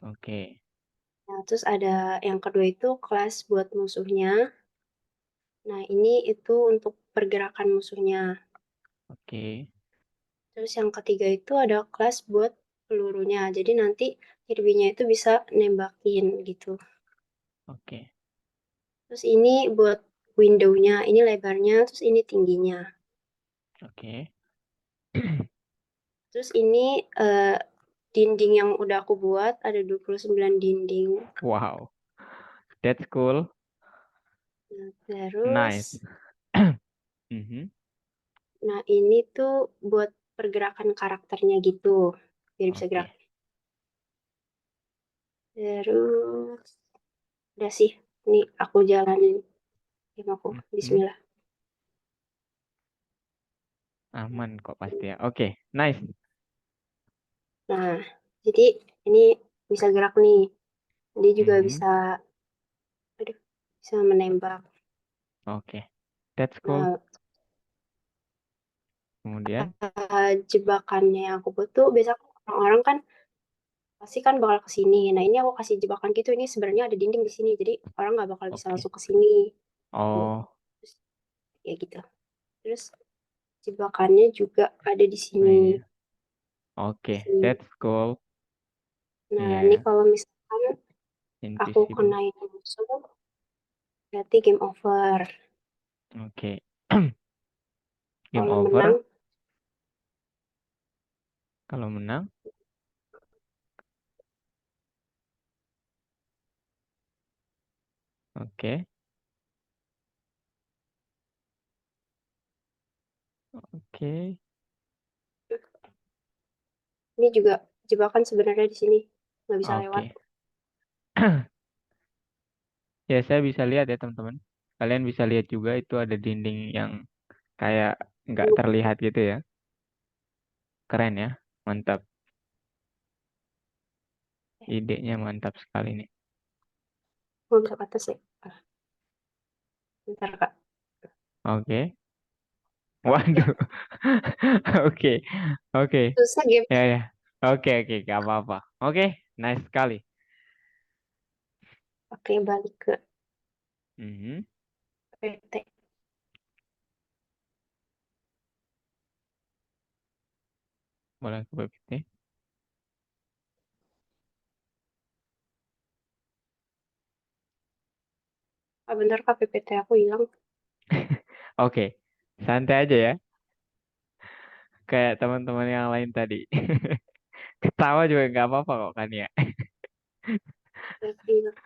Oke. Nah, terus ada yang kedua itu kelas buat musuhnya. Nah, ini itu untuk pergerakan musuhnya. Oke. Terus yang ketiga itu ada kelas buat pelurunya. Jadi nanti Kirby-nya itu bisa nembakin gitu. Oke. Terus ini buat window-nya, ini lebarnya, terus ini tingginya. Oke. Terus ini dinding yang udah aku buat, ada 29 dinding. Wow. That's cool. Nah, terus Nice. Nah, ini tuh buat pergerakan karakternya gitu, biar bisa gerak. Terus udah sih, ini aku jalanin game aku. Bismillah. Aman kok pasti ya. Oke, nice. Nah, jadi ini bisa gerak nih. Dia juga bisa menembak. Oke, that's cool. Nah, kemudian jebakannya yang aku buat tuh biasa orang-orang kan pasti kan bakal ke sini. Nah, ini aku kasih jebakan gitu, ini sebenarnya ada dinding di sini, jadi orang nggak bakal bisa Oke. langsung ke sini. Oh, Terus, ya gitu. Terus jebakannya juga ada di nah sini. iya. Oke, Di sini. that's cool. Nah, ini Iya, kalau misalkan aku invisible. kenain musuh, berarti game over. Oke. Game Kalau over. menang, Kalau menang, oke. Oke. ini juga jebakan sebenarnya di sini. Nggak bisa lewat. Oke. Ya, saya bisa lihat ya, teman-teman. Kalian bisa lihat juga itu ada dinding yang kayak nggak terlihat gitu ya. Keren ya. Mantap. Idenya mantap sekali nih. Nggak bisa ke atas ya. Ah, bentar, Kak. Oke. Ya, Waduh. Oke. Oke. susah game. Ya, ya. Oke, oke. Gak apa-apa. Oke. Nice sekali. Oke, balik ke Mhm. PT. Boleh ke PPT. Ah, bentar, Kak, PPT aku hilang. Oke. Santai aja ya. Kayak teman-teman yang lain tadi. Ketawa juga nggak apa-apa kok kan ya. Hilang.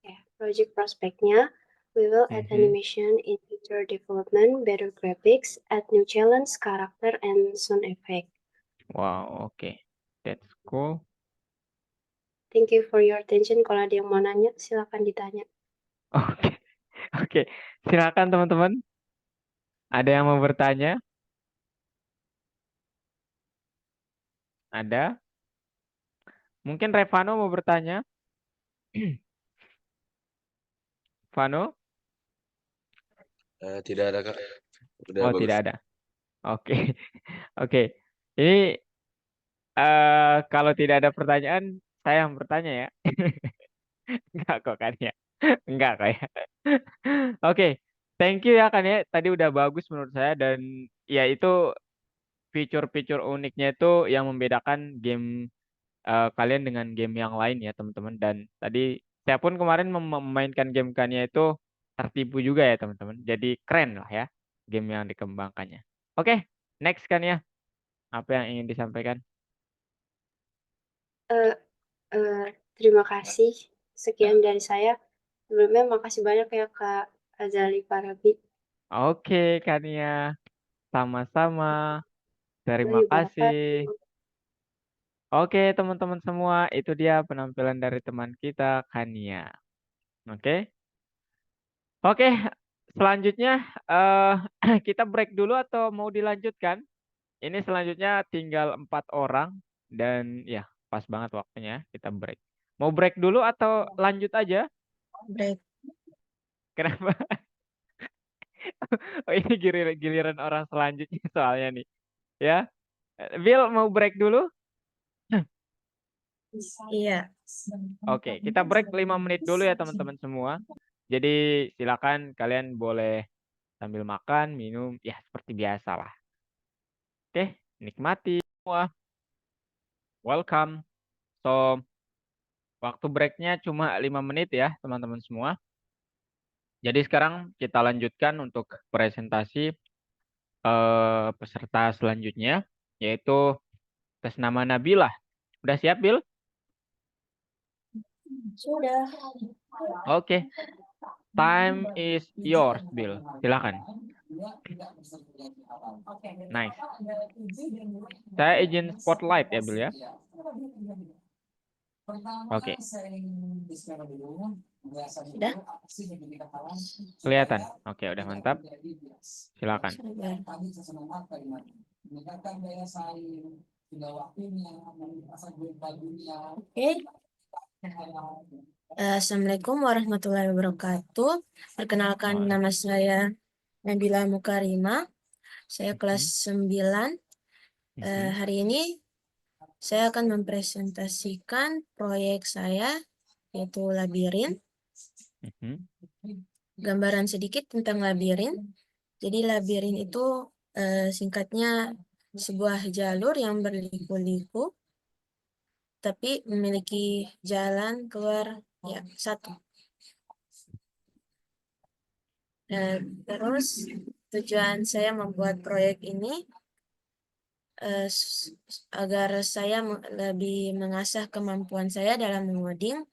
Ya, project prospeknya. We will add Mhm. animation in future development, better graphics, add new challenge, character, and sound effect. Wow, oke. That's cool. Thank you for your attention. Kalau ada yang mau nanya, silakan ditanya. Oke. Oke. Silakan teman-teman. Ada yang mau bertanya? Ada? Mungkin Revano mau bertanya? Vano? Tidak ada Kak. Udah Oh, bagus. tidak ada. Oke. Oke. Ini kalau tidak ada pertanyaan, saya yang bertanya ya. Enggak kok kan ya. Enggak kok ya. Oke. Thank you ya kan ya. Tadi udah bagus menurut saya dan ya itu fitur-fitur uniknya itu yang membedakan game kalian dengan game yang lain ya teman-teman. Dan tadi saya pun kemarin memainkan game Kania itu tertipu juga ya teman-teman. Jadi keren lah ya game yang dikembangkannya. Oke, next Kania. Apa yang ingin disampaikan? Eh, terima kasih. Sekian dari saya. Sebelumnya makasih banyak ya Kak Azali Farabi. Oke Kania, sama-sama. Terima Warahmatullahi kasih. wabarakatuh. Oke teman-teman semua, itu dia penampilan dari teman kita Kania. Oke. Oke, selanjutnya eh kita break dulu atau mau dilanjutkan? Ini selanjutnya tinggal 4 orang dan ya pas banget waktunya kita break. Mau break dulu atau lanjut aja? Break. Kenapa? Oh ini giliran orang selanjutnya soalnya nih. Ya, Bill mau break dulu? Iya. Oke, kita break 5 menit dulu ya teman-teman semua. Jadi silakan kalian boleh sambil makan, minum, ya seperti biasa lah. Oke, nikmati semua. Welcome. So, waktu breaknya cuma 5 menit ya teman-teman semua. Jadi sekarang kita lanjutkan untuk presentasi peserta selanjutnya, yaitu tes nama Nabila. Udah siap, Bill? Sudah. Oke, time is yours, Bill. Silakan. Nice. Saya izin spotlight ya, Bill ya. Oke, Udah? kelihatan. Oke, udah mantap. Silakan. Sabar. Oke. Assalamualaikum warahmatullahi wabarakatuh. Perkenalkan, nama saya Nabila Mukarima. Saya kelas 9. Hari ini saya akan mempresentasikan proyek saya, yaitu labirin. Gambaran sedikit tentang labirin. Jadi labirin itu singkatnya sebuah jalur yang berliku-liku, tapi memiliki jalan keluar ya satu. Terus tujuan saya membuat proyek ini agar saya lebih mengasah kemampuan saya dalam mengoding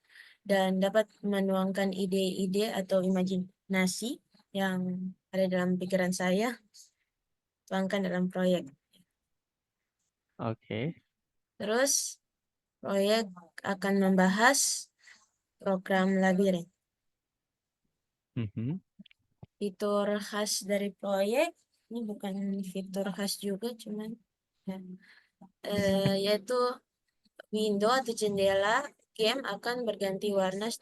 dan dapat menuangkan ide-ide atau imajinasi yang ada dalam pikiran saya, tuangkan dalam proyek. Oke. Terus proyek akan membahas program labirin. Fitur khas dari proyek ini bukan fitur khas juga, cuman ya, yaitu window atau jendela game akan berganti warna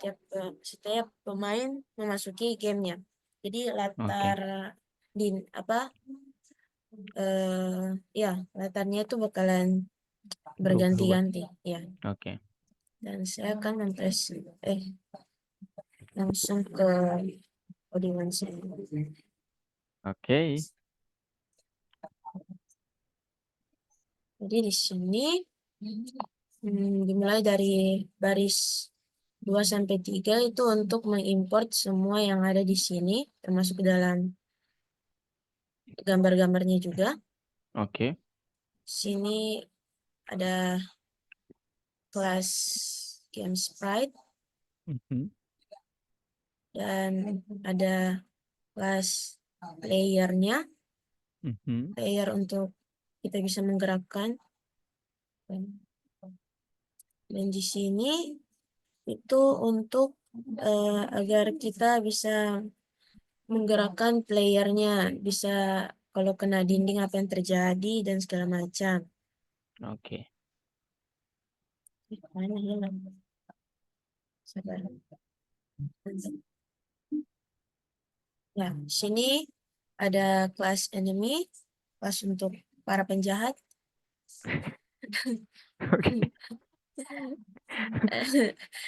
setiap pemain memasuki gamenya. Jadi latar ya latarnya itu bakalan berganti-ganti ya. Oke. Dan saya akan langsung ke codingan saya. Oke. Jadi di sini dimulai dari baris 2 sampai 3 itu untuk mengimport semua yang ada di sini, termasuk dalam gambar-gambarnya juga. Oke. Sini ada kelas game sprite dan ada kelas layernya, layer untuk kita bisa menggerakkan. Dan di sini itu untuk agar kita bisa menggerakkan playernya, bisa kalau kena dinding apa yang terjadi dan segala macam. Oke. Mana hilang? Sabar. Ya, sini ada kelas enemy, kelas untuk para penjahat.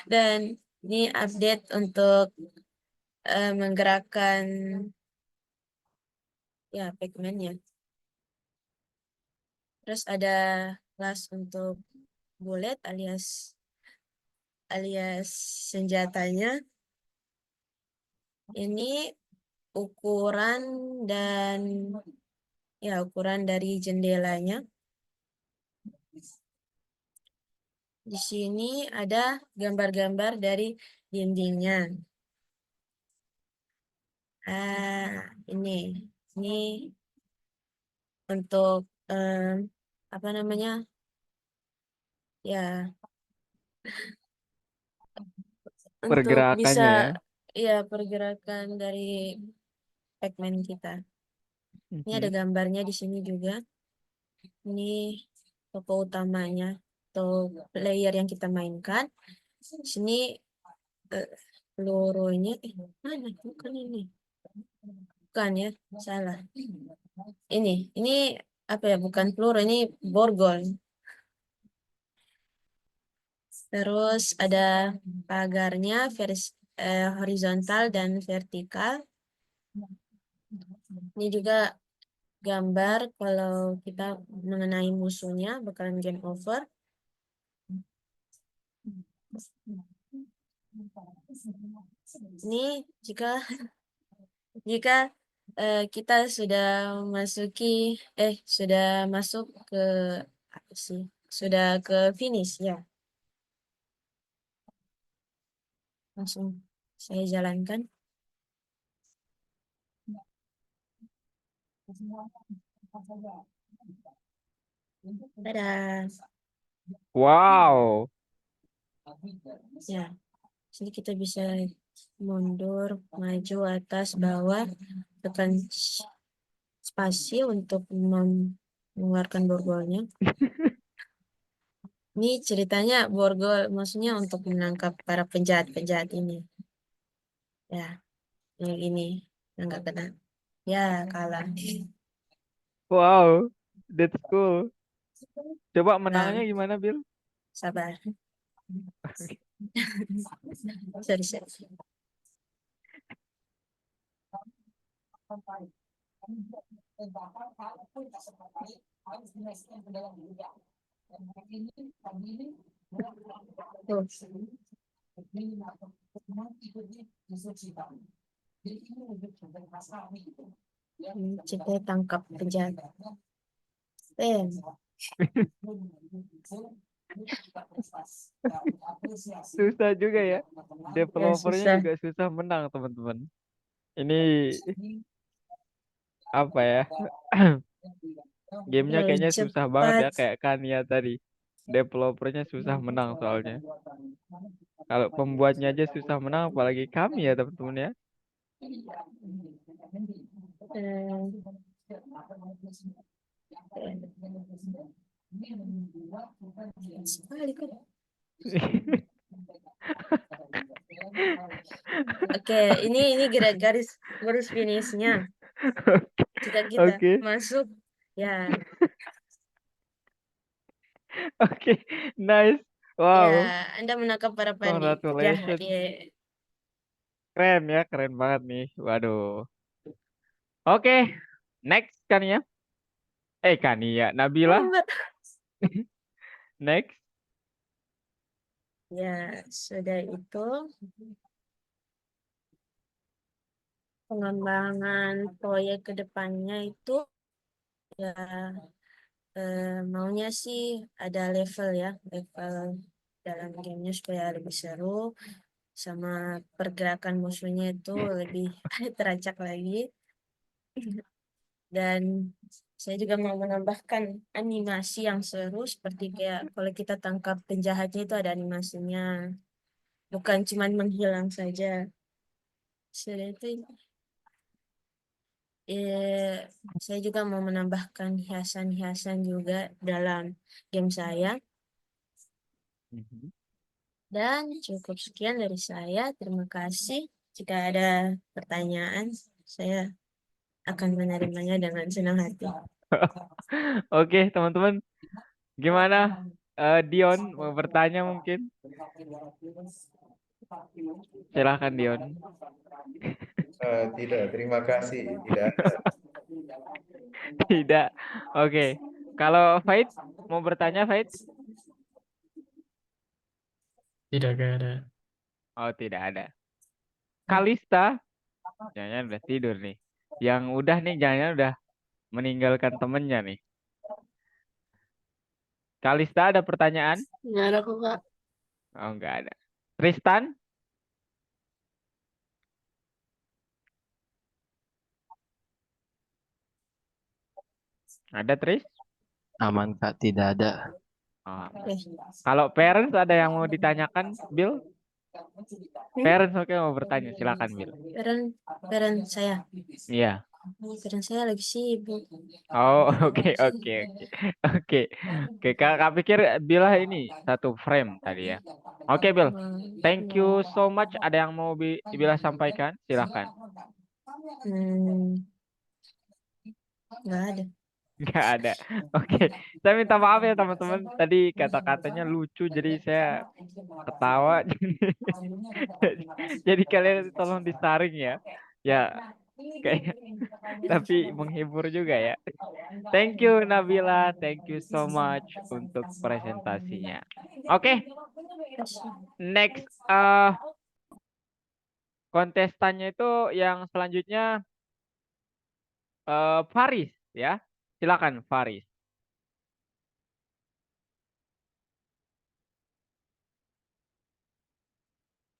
Dan ini update untuk menggerakkan ya Pac-Man-nya. Terus ada kelas untuk bullet alias senjatanya. Ini ukuran dari jendelanya. Di sini ada gambar-gambar dari dindingnya. Ini untuk apa namanya? Ya, untuk bisa Pergerakannya pergerakan dari Pac-Man kita. Ini ada gambarnya di sini juga. Ini tokoh utamanya atau player yang kita mainkan. Sini pelurunya mana? Bukan ini. Bukan ya, salah. Ini apa ya? Bukan peluru, ini borgol. Terus ada pagarnya horizontal dan vertikal. Ini juga gambar kalau kita mengenai musuhnya bakalan game over. Ini jika kita sudah masuk ke apa sih? Sudah ke finish ya. Langsung saya jalankan. Dadah. Wow. Ya, sini kita bisa mundur, maju, atas, bawah, tekan spasi untuk mengeluarkan borgolnya. Ini ceritanya borgol, maksudnya untuk menangkap para penjahat-penjahat ini. Ya, ini yang nggak kena. Ya, kalah. Wow, that's cool. Coba Nah, menangnya gimana, Bill? sabar. Sorry, sorry. Tuh. Kita tangkap penjahat. Susah juga ya. Developernya susah. juga susah menang, teman-teman. Ini apa ya? Gamenya Terlalu kayaknya susah banget ya, cepat. kayak Kania tadi. Developernya susah menang soalnya. Kalau pembuatnya aja susah menang, apalagi kami ya, teman-teman ya. Sekali kok. Oke, ini garis finishnya. Jika kita Oke. masuk, ya, Oke, nice. ya, Wow, Anda menangkap para penjahat. congratulations. Ya. Keren ya, keren banget nih. Waduh. Oke, next kan ya. Kania, Nabila, next. Ya, sudah itu pengembangan proyek ke depannya itu ya maunya sih ada level ya, level dalam gamenya supaya lebih seru, sama pergerakan musuhnya itu lebih teracak lagi. Dan saya juga mau menambahkan animasi yang seru seperti kayak kalau kita tangkap penjahatnya itu ada animasinya, bukan cuma menghilang saja. Selain itu, saya juga mau menambahkan hiasan-hiasan juga dalam game saya. Dan cukup sekian dari saya. Terima kasih. Jika ada pertanyaan, saya akan menerimanya dengan senang hati. Oke, teman-teman. Gimana? Dion mau bertanya mungkin? Silahkan Dion. Tidak, terima kasih. Tidak ada. Tidak. Oke. Kalau Faid mau bertanya, Faid? Tidak ada. Oh, tidak ada. Kalista, jangan udah tidur nih. Yang udah nih, jangan udah meninggalkan temennya nih. Kalista ada pertanyaan? Nggak ada kok, Kak. Oh, nggak ada. Tristan? Ada Tris? Aman Kak, tidak ada. Oh. Kalau parents ada yang mau ditanyakan, Bill? Parents oke mau bertanya, silakan Bill. Parent saya. Iya. Parent saya lagi sibuk. Oh, oke oke oke. Oke. Oke, Kak pikir Bill ini satu frame tadi ya. Oke, Bill. Thank you so much. Ada yang mau Bila sampaikan? Silakan. Nggak ada. Nggak ada. Oke. Saya minta maaf ya teman-teman. Tadi kata-katanya lucu jadi saya ketawa. Jadi kalian tolong disaring ya. Ya, kayak tapi menghibur juga ya. Thank you Nabila, thank you so much untuk presentasinya. Oke, next kontestannya itu yang selanjutnya Faris ya. Silakan Faris.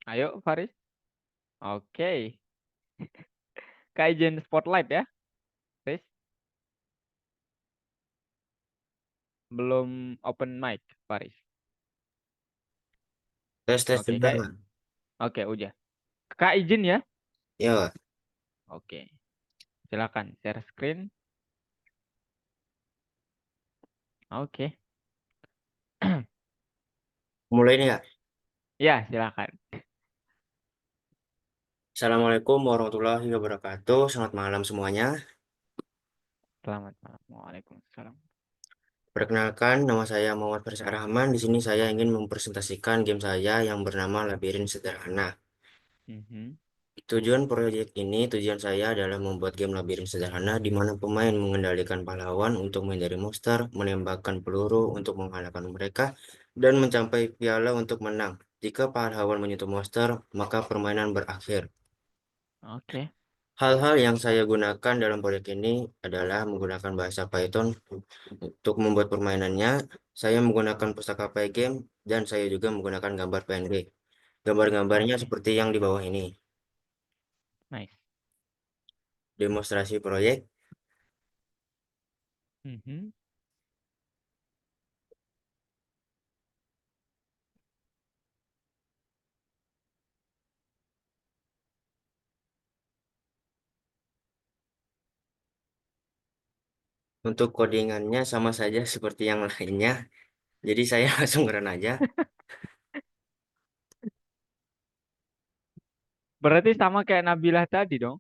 Ayo Faris. Oke. Kaizen Spotlight ya. Faris. Belum open mic Faris. Tes Oke, juga. oke, udah. Kak izin ya. Ya, Oke, silakan share screen. Oke. mulai nih ya. Ya, silakan. Assalamualaikum warahmatullahi wabarakatuh. Selamat malam semuanya. Selamat malam. Waalaikumsalam. Perkenalkan, nama saya Muhammad Faris Rahman. Di sini saya ingin mempresentasikan game saya yang bernama Labirin Sederhana. Mhm. Tujuan saya adalah membuat game labirin sederhana di mana pemain mengendalikan pahlawan untuk menghindari monster, menembakkan peluru untuk mengalahkan mereka, dan mencapai piala untuk menang. Jika pahlawan menyentuh monster, maka permainan berakhir. Oke. Hal-hal yang saya gunakan dalam proyek ini adalah menggunakan bahasa Python untuk membuat permainannya. Saya menggunakan pustaka Pygame dan saya juga menggunakan gambar PNG. Gambar-gambarnya Oke. seperti yang di bawah ini. Nice. Demonstrasi proyek. Mhm. Untuk codingannya sama saja seperti yang lainnya. Jadi saya langsung run aja. Berarti sama kayak Nabilah tadi dong.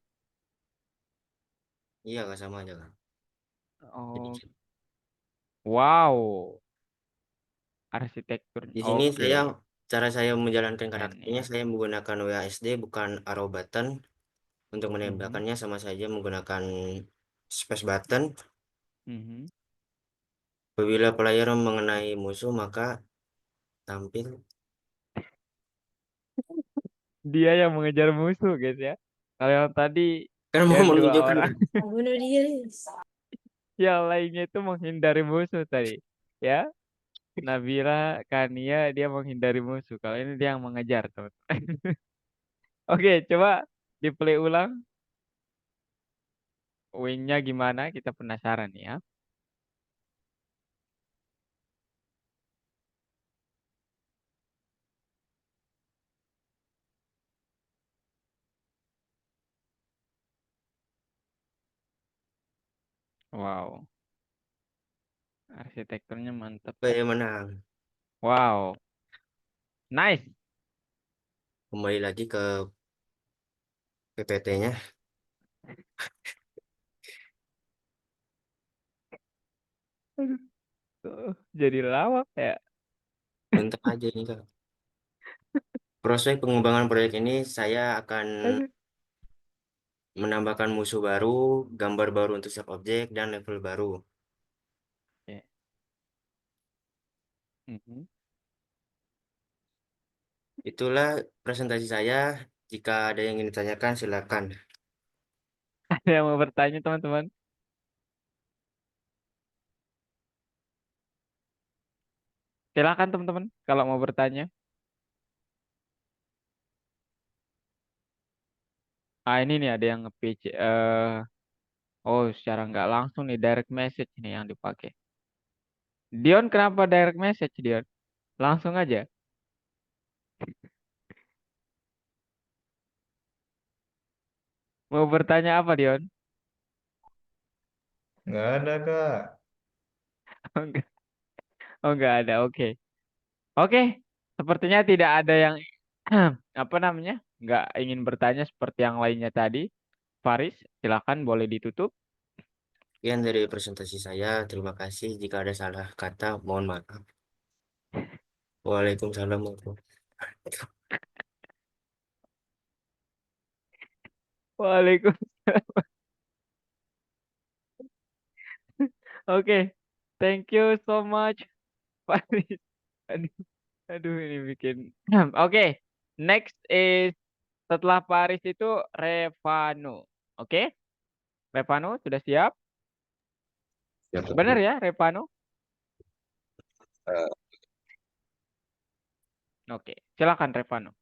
Iya, nggak sama aja kan. Oh, Jadi, wow. Arsitektur. di sini Oke. cara saya menjalankan Keren karakternya ya. saya menggunakan WASD bukan arrow button. Untuk Mhm. menembakkannya sama saja menggunakan space button. Mhm. Apabila player mengenai musuh maka tampil. Dia yang mengejar musuh, guys ya. Kalau yang tadi Kan mau yang dua menunjukkan orang Bunuh dia. yang lainnya itu menghindari musuh tadi. Ya, Nabila, Kania dia menghindari musuh. Kalau ini dia yang mengejar, teman-teman. Oke, coba di play ulang. Wingnya gimana? Kita penasaran ya. Wow, arsitekturnya mantap. supaya menang. Wow, nice. Kembali lagi ke PPT-nya. Aduh, jadi lawak ya. Bentar aja nih Kak. Proses pengembangan proyek ini saya akan Aduh. menambahkan musuh baru, gambar baru untuk setiap objek, dan level baru. Oke. Mhm. Itulah presentasi saya. Jika ada yang ingin ditanyakan, silakan. Ada yang mau bertanya, teman-teman? Silakan, teman-teman, kalau mau bertanya. Ah, ini nih ada yang nge-pitch. Oh, secara nggak langsung nih direct message nih yang dipakai. Dion, kenapa direct message, Dion? Langsung aja. Mau bertanya apa, Dion? Nggak ada, Kak. Oh, enggak. Oh, enggak ada. Oke. Oke. Sepertinya tidak ada yang apa namanya? Nggak ingin bertanya seperti yang lainnya tadi. Faris, silakan boleh ditutup. Sekian dari presentasi saya. Terima kasih. Jika ada salah kata, mohon maaf. Waalaikumsalam warahmatullahi wabarakatuh. Waalaikumsalam. Oke. Thank you so much, Faris. Aduh, aduh ini bikin. Oke. Next is setelah Paris itu Revano. Oke? Revano sudah siap? Ya, Benar ya, Revano? eh, Oke, silakan Revano.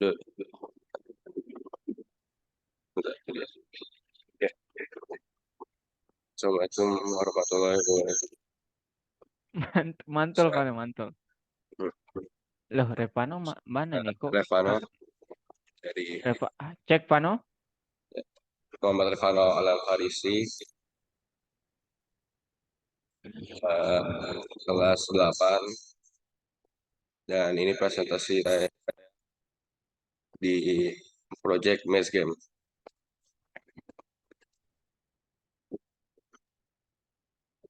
Duh, bentar, jadi. Oke. Assalamualaikum warahmatullahi wabarakatuh. Mantul, Vano, mantul. Loh, Revano mana nih kok? Revano dari Cek Vano. Muhammad Revano Al Farisi, kelas 8, dan ini presentasi saya di project Maze Game.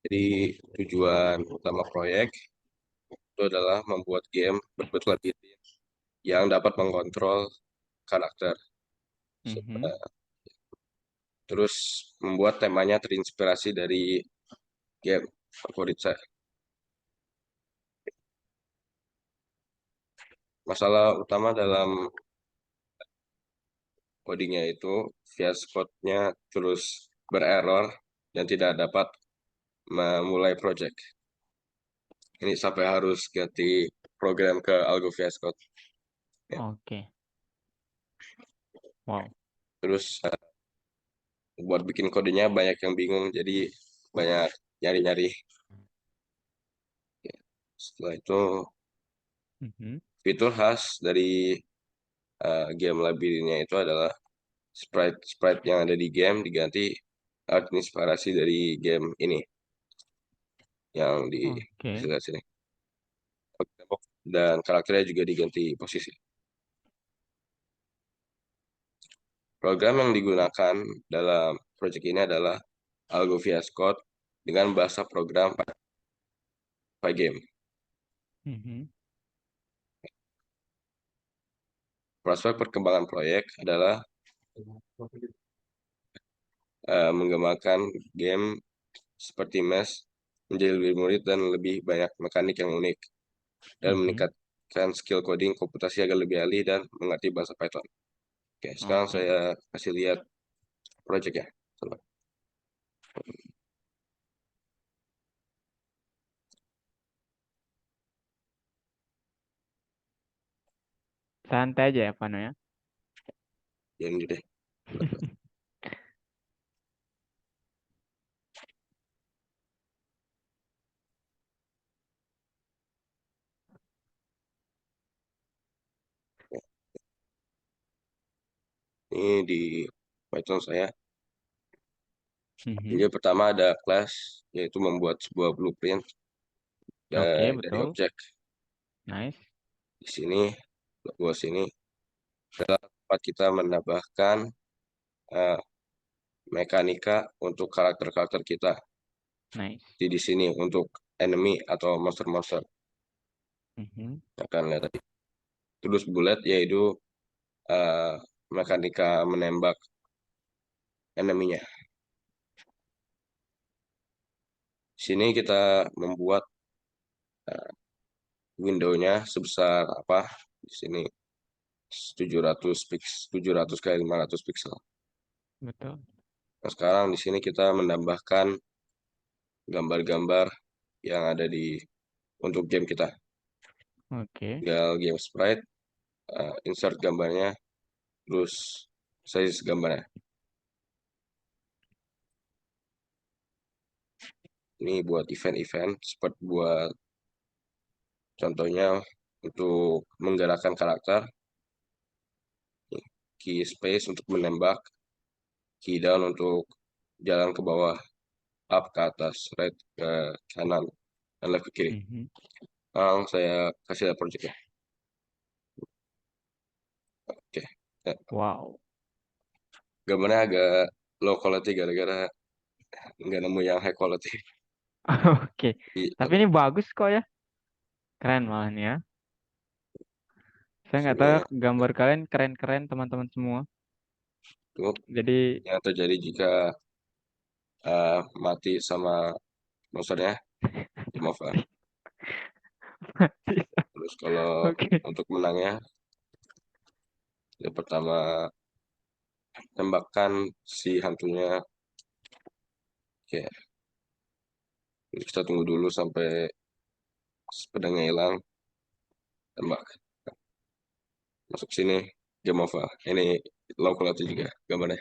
Jadi tujuan utama proyek itu adalah membuat game berbentuk labirin yang dapat mengontrol karakter. Terus membuat temanya terinspirasi dari game favorit saya. Masalah utama dalam codingnya itu VS Code-nya terus bererror dan tidak dapat memulai project. Ini sampai harus ganti program ke Algo VS Code. Oke. Wow. Terus buat bikin kodenya banyak yang bingung, jadi banyak nyari-nyari. Setelah itu fitur khas dari game labirinnya itu adalah sprite yang ada di game diganti inspirasi dari game ini yang di sebelah sini. Dan karakternya juga diganti posisi. Program yang digunakan dalam proyek ini adalah Algo VS Code dengan bahasa program Pygame. Prospek perkembangan proyek adalah mengembangkan game seperti Maze menjadi lebih murid dan lebih banyak mekanik yang unik, dan meningkatkan skill coding komputasi agar lebih ahli dan mengerti bahasa Python. Oke, sekarang saya kasih lihat proyeknya. Santai aja ya, Vano ya. Ini deh. Ini di Python saya. Jadi pertama ada class, yaitu membuat sebuah blueprint dari objek. Nice. Di sini, luas ini adalah tempat kita menambahkan mekanika untuk karakter-karakter kita. Nice. Di sini untuk enemy atau monster-monster. Akan lihat tadi. Terus bullet yaitu mekanika menembak enemy-nya. Di sini kita membuat window-nya sebesar apa? Di sini 700 kali 500 pixel. Betul. Nah, sekarang di sini kita menambahkan gambar-gambar yang ada untuk game kita. Tinggal game sprite, insert gambarnya, terus size gambarnya. Ini buat event-event, seperti buat contohnya untuk menggerakkan karakter, key space untuk menembak, key down untuk jalan ke bawah, up ke atas, right ke kanan, dan left ke kiri. Sekarang saya kasih lihat projectnya. Oke. Wow. Gambarnya agak low quality gara-gara nggak nemu yang high quality. Oke. Tapi ini bagus kok ya. Keren malah nih ya. Saya nggak tahu gambar kalian keren-keren teman-teman semua. Jadi yang terjadi jika mati sama monsternya, maaf. Terus kalau untuk menangnya, yang pertama tembakkan si hantunya. Oke. Jadi kita tunggu dulu sampai pedangnya hilang. Tembak. Masuk sini. game over. Ini low quality juga gambarnya.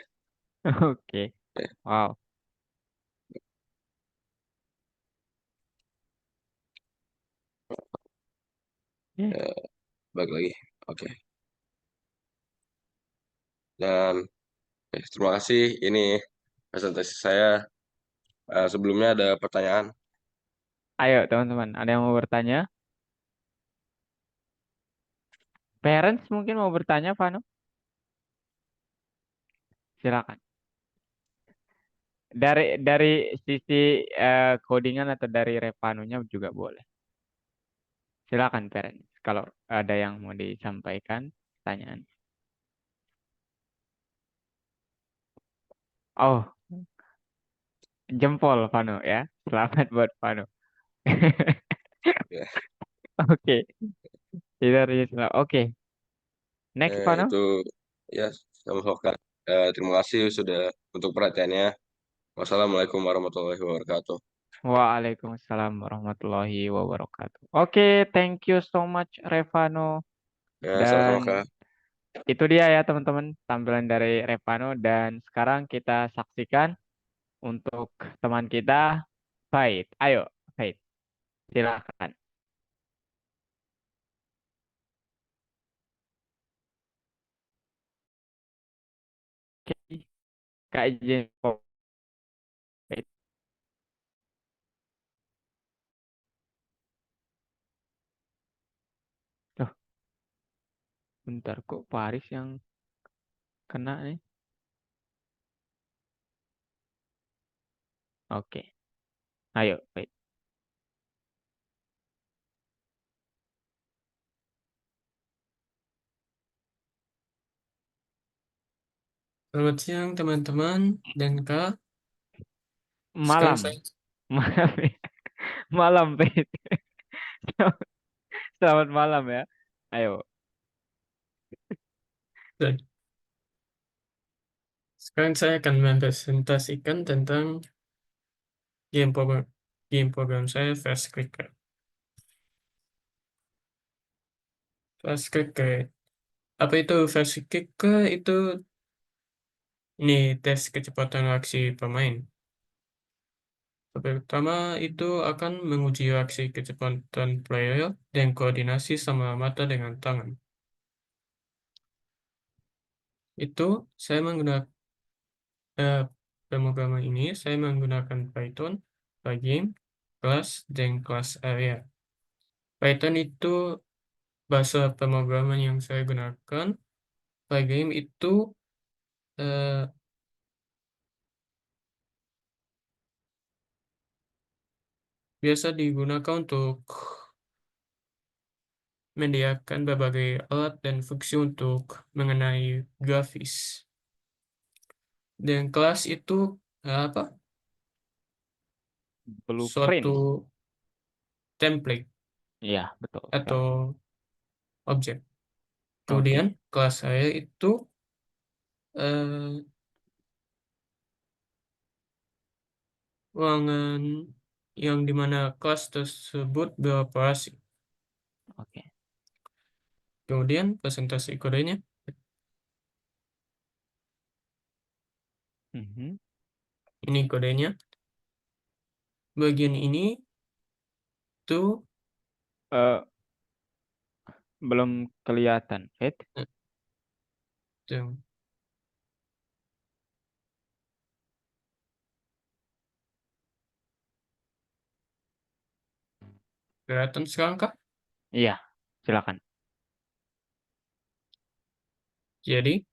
Oke. Wow. Balik lagi. Oke. Dan terima kasih. Ini presentasi saya. Sebelumnya ada pertanyaan. Ayo teman-teman, ada yang mau bertanya? Parents mungkin mau bertanya, Vano? Silakan. Dari sisi codingan atau dari Revanunya juga boleh. Silakan parents, kalau ada yang mau disampaikan pertanyaan. Oh, jempol Vano ya. Selamat buat Vano. Ya. Oke. Oke. Next Vano. Itu ya sama Hoka. Terima kasih sudah untuk perhatiannya. Wassalamualaikum warahmatullahi wabarakatuh. Waalaikumsalam warahmatullahi wabarakatuh. Oke, thank you so much Revano. Ya, sama-sama Dan Kak. itu dia ya teman-teman tampilan dari Revano, dan sekarang kita saksikan untuk teman kita Faith. Ayo Faith, silakan. Oke, Kak izin. Faith. Loh, bentar kok Paris yang kena nih. Oke, ayo Faith. Selamat siang teman-teman dan Kak. Sekarang Malam. saya Malam Faith. Selamat malam ya. Ayo. sekarang saya akan mempresentasikan tentang game program saya Fast Clicker. Fast Clicker. Apa itu Fast Clicker? Itu ini tes kecepatan reaksi pemain. Pertama itu akan menguji reaksi kecepatan player dan koordinasi sama mata dengan tangan. Itu saya menggunakan pemrograman ini, saya menggunakan Python, Pygame, Class, dan Class Area. Python itu bahasa pemrograman yang saya gunakan. Pygame itu biasa digunakan untuk menyediakan berbagai alat dan fungsi untuk mengenai grafis. Dan kelas itu apa? Blueprint. Suatu template Iya, betul sekali. atau objek. Oke. Kemudian kelas saya itu ruangan yang dimana kelas tersebut beroperasi. Oke. Kemudian presentasi kodenya. Mhm. Ini kodenya. Bagian ini tuh belum kelihatan, Faith. tuh. Kelihatan sekarang kah? Iya, silakan. Jadi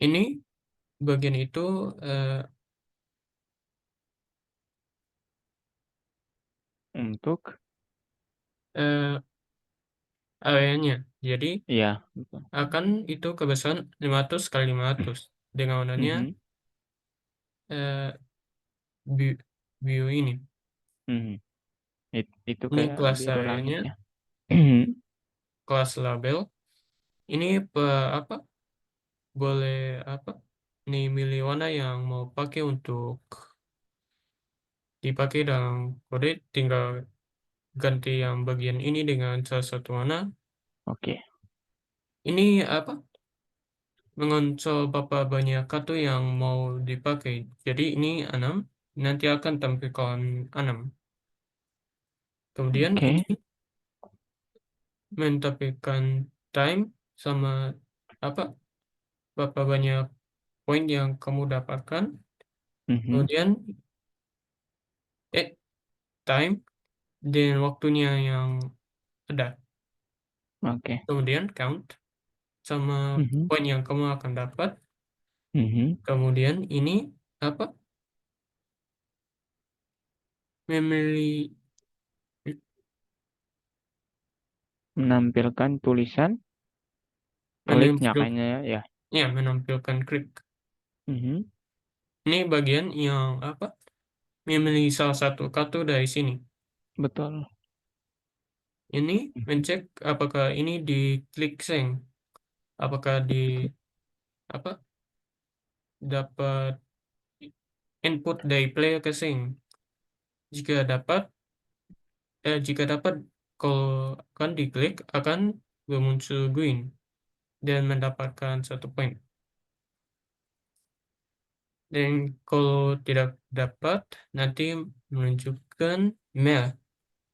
ini bagian itu Untuk areanya. Jadi iya, betul. akan itu kebesaran 500 kali 500 dengan warnanya Mhm. biru ini. Mhm. Itu Ini kayak kelas biru langit areanya, ya. kelas label. Ini apa? Boleh apa? Ini milih warna yang mau pakai untuk dipakai dalam kode, tinggal ganti yang bagian ini dengan salah satu warna. Oke. Ini apa? mengontrol berapa banyak kartu yang mau dipakai. Jadi ini 6, nanti akan tampilkan 6. Kemudian Oke. ini menampilkan time sama apa berapa banyak poin yang kamu dapatkan. Mhm. Kemudian time dan waktunya yang ada. Oke. Kemudian count sama Mhm. poin yang kamu akan dapat. Mhm. Kemudian ini apa? Memory Menampilkan tulisan kliknya menampilkan kayaknya ya. ya menampilkan klik. Mhm. Ini bagian yang apa? Memilih salah satu kartu dari sini. Betul. Ini mencek apakah ini diklik seng, apakah di apa dapat input dari player ke seng. Jika dapat, kalau akan diklik akan bermuncul green dan mendapatkan 1 poin. Dan kalau tidak dapat, nanti menunjukkan merah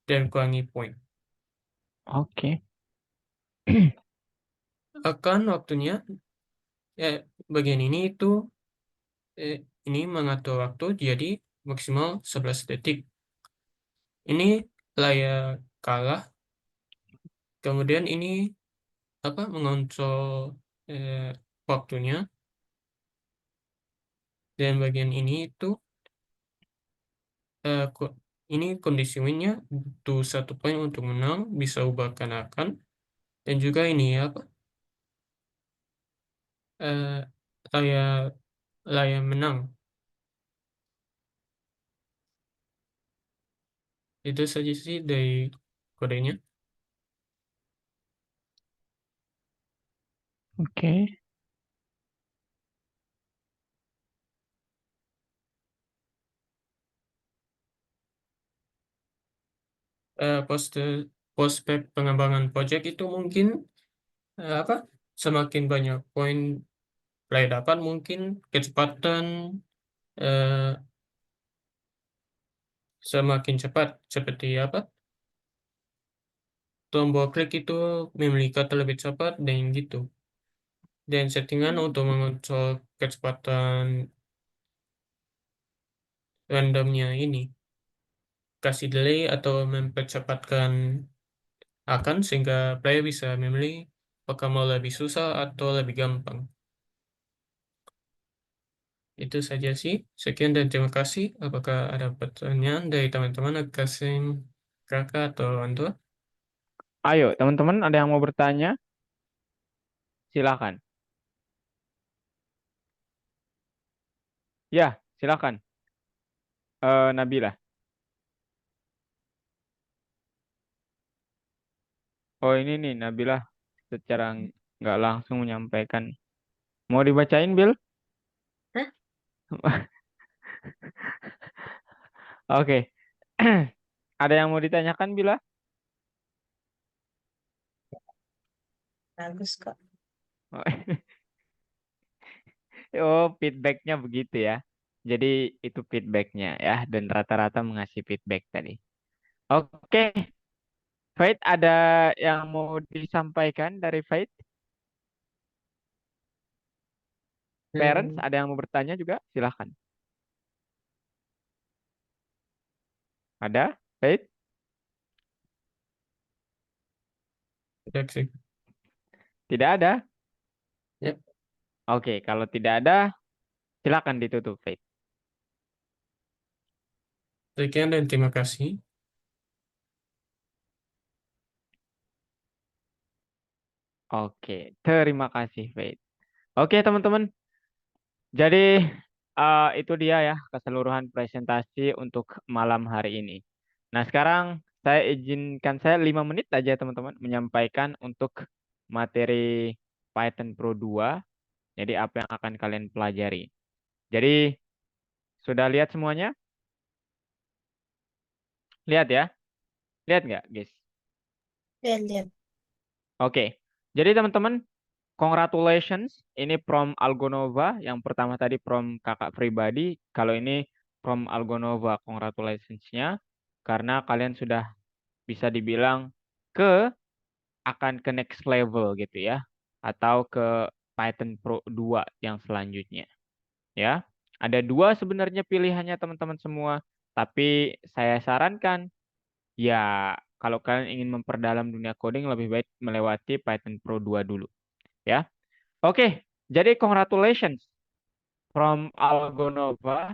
dan kurangi poin. Oke. Akan waktunya, bagian ini itu ini mengatur waktu jadi maksimal 11 detik. Ini layar kalah. Kemudian ini apa mengontrol waktunya. Dan bagian ini itu ini kondisi win-nya butuh 1 poin untuk menang, bisa ubahkan akan. Dan juga ini apa layar layar menang. Itu saja sih dari kodenya. Oke. Prospek pengembangan project itu mungkin apa semakin banyak poin play dapat mungkin kecepatan eh, semakin cepat seperti apa tombol klik itu memiliki kata lebih cepat dan gitu. Dan settingan untuk mengontrol kecepatan randomnya ini kasih delay atau mempercepatkan akan sehingga player bisa memilih apakah mau lebih susah atau lebih gampang. Itu saja sih. Sekian dan terima kasih. Apakah ada pertanyaan dari teman-teman, Kasim, Kakak, atau Anto? Ayo, teman-teman, ada yang mau bertanya? Silakan. Ya, silakan. Nabila. Oh, ini nih, Nabila secara nggak langsung menyampaikan. Mau dibacain, Bill? Hah? Oke. Ada yang mau ditanyakan, Bila? Bagus kok. Oh, feedbacknya begitu ya. Jadi itu feedbacknya ya, dan rata-rata mengasih feedback tadi. Oke, Faith ada yang mau disampaikan dari Faith? Parents Hmm, ada yang mau bertanya juga? Silahkan. Ada, Faith? Tidak sih. Tidak ada? Ya. Oke, kalau tidak ada, silakan ditutup, Faith. Sekian dan terima kasih. Oke, terima kasih, Faith. Oke, teman-teman. Jadi itu dia ya keseluruhan presentasi untuk malam hari ini. Nah, sekarang saya 5 menit aja teman-teman menyampaikan untuk materi Python Pro 2. Jadi apa yang akan kalian pelajari. Jadi sudah lihat semuanya? Lihat ya? Lihat nggak, guys? lihat-lihat. Oke. Jadi teman-teman congratulations, ini from Algonova. Yang pertama tadi from kakak pribadi. Kalau ini from Algonova, congratulations-nya. Karena kalian sudah bisa dibilang akan ke next level gitu ya. Atau ke Python Pro 2 yang selanjutnya. Ya, ada 2 sebenarnya pilihannya teman-teman semua. Tapi saya sarankan, ya kalau kalian ingin memperdalam dunia coding lebih baik melewati Python Pro 2 dulu. Ya. Oke, jadi congratulations from Algonova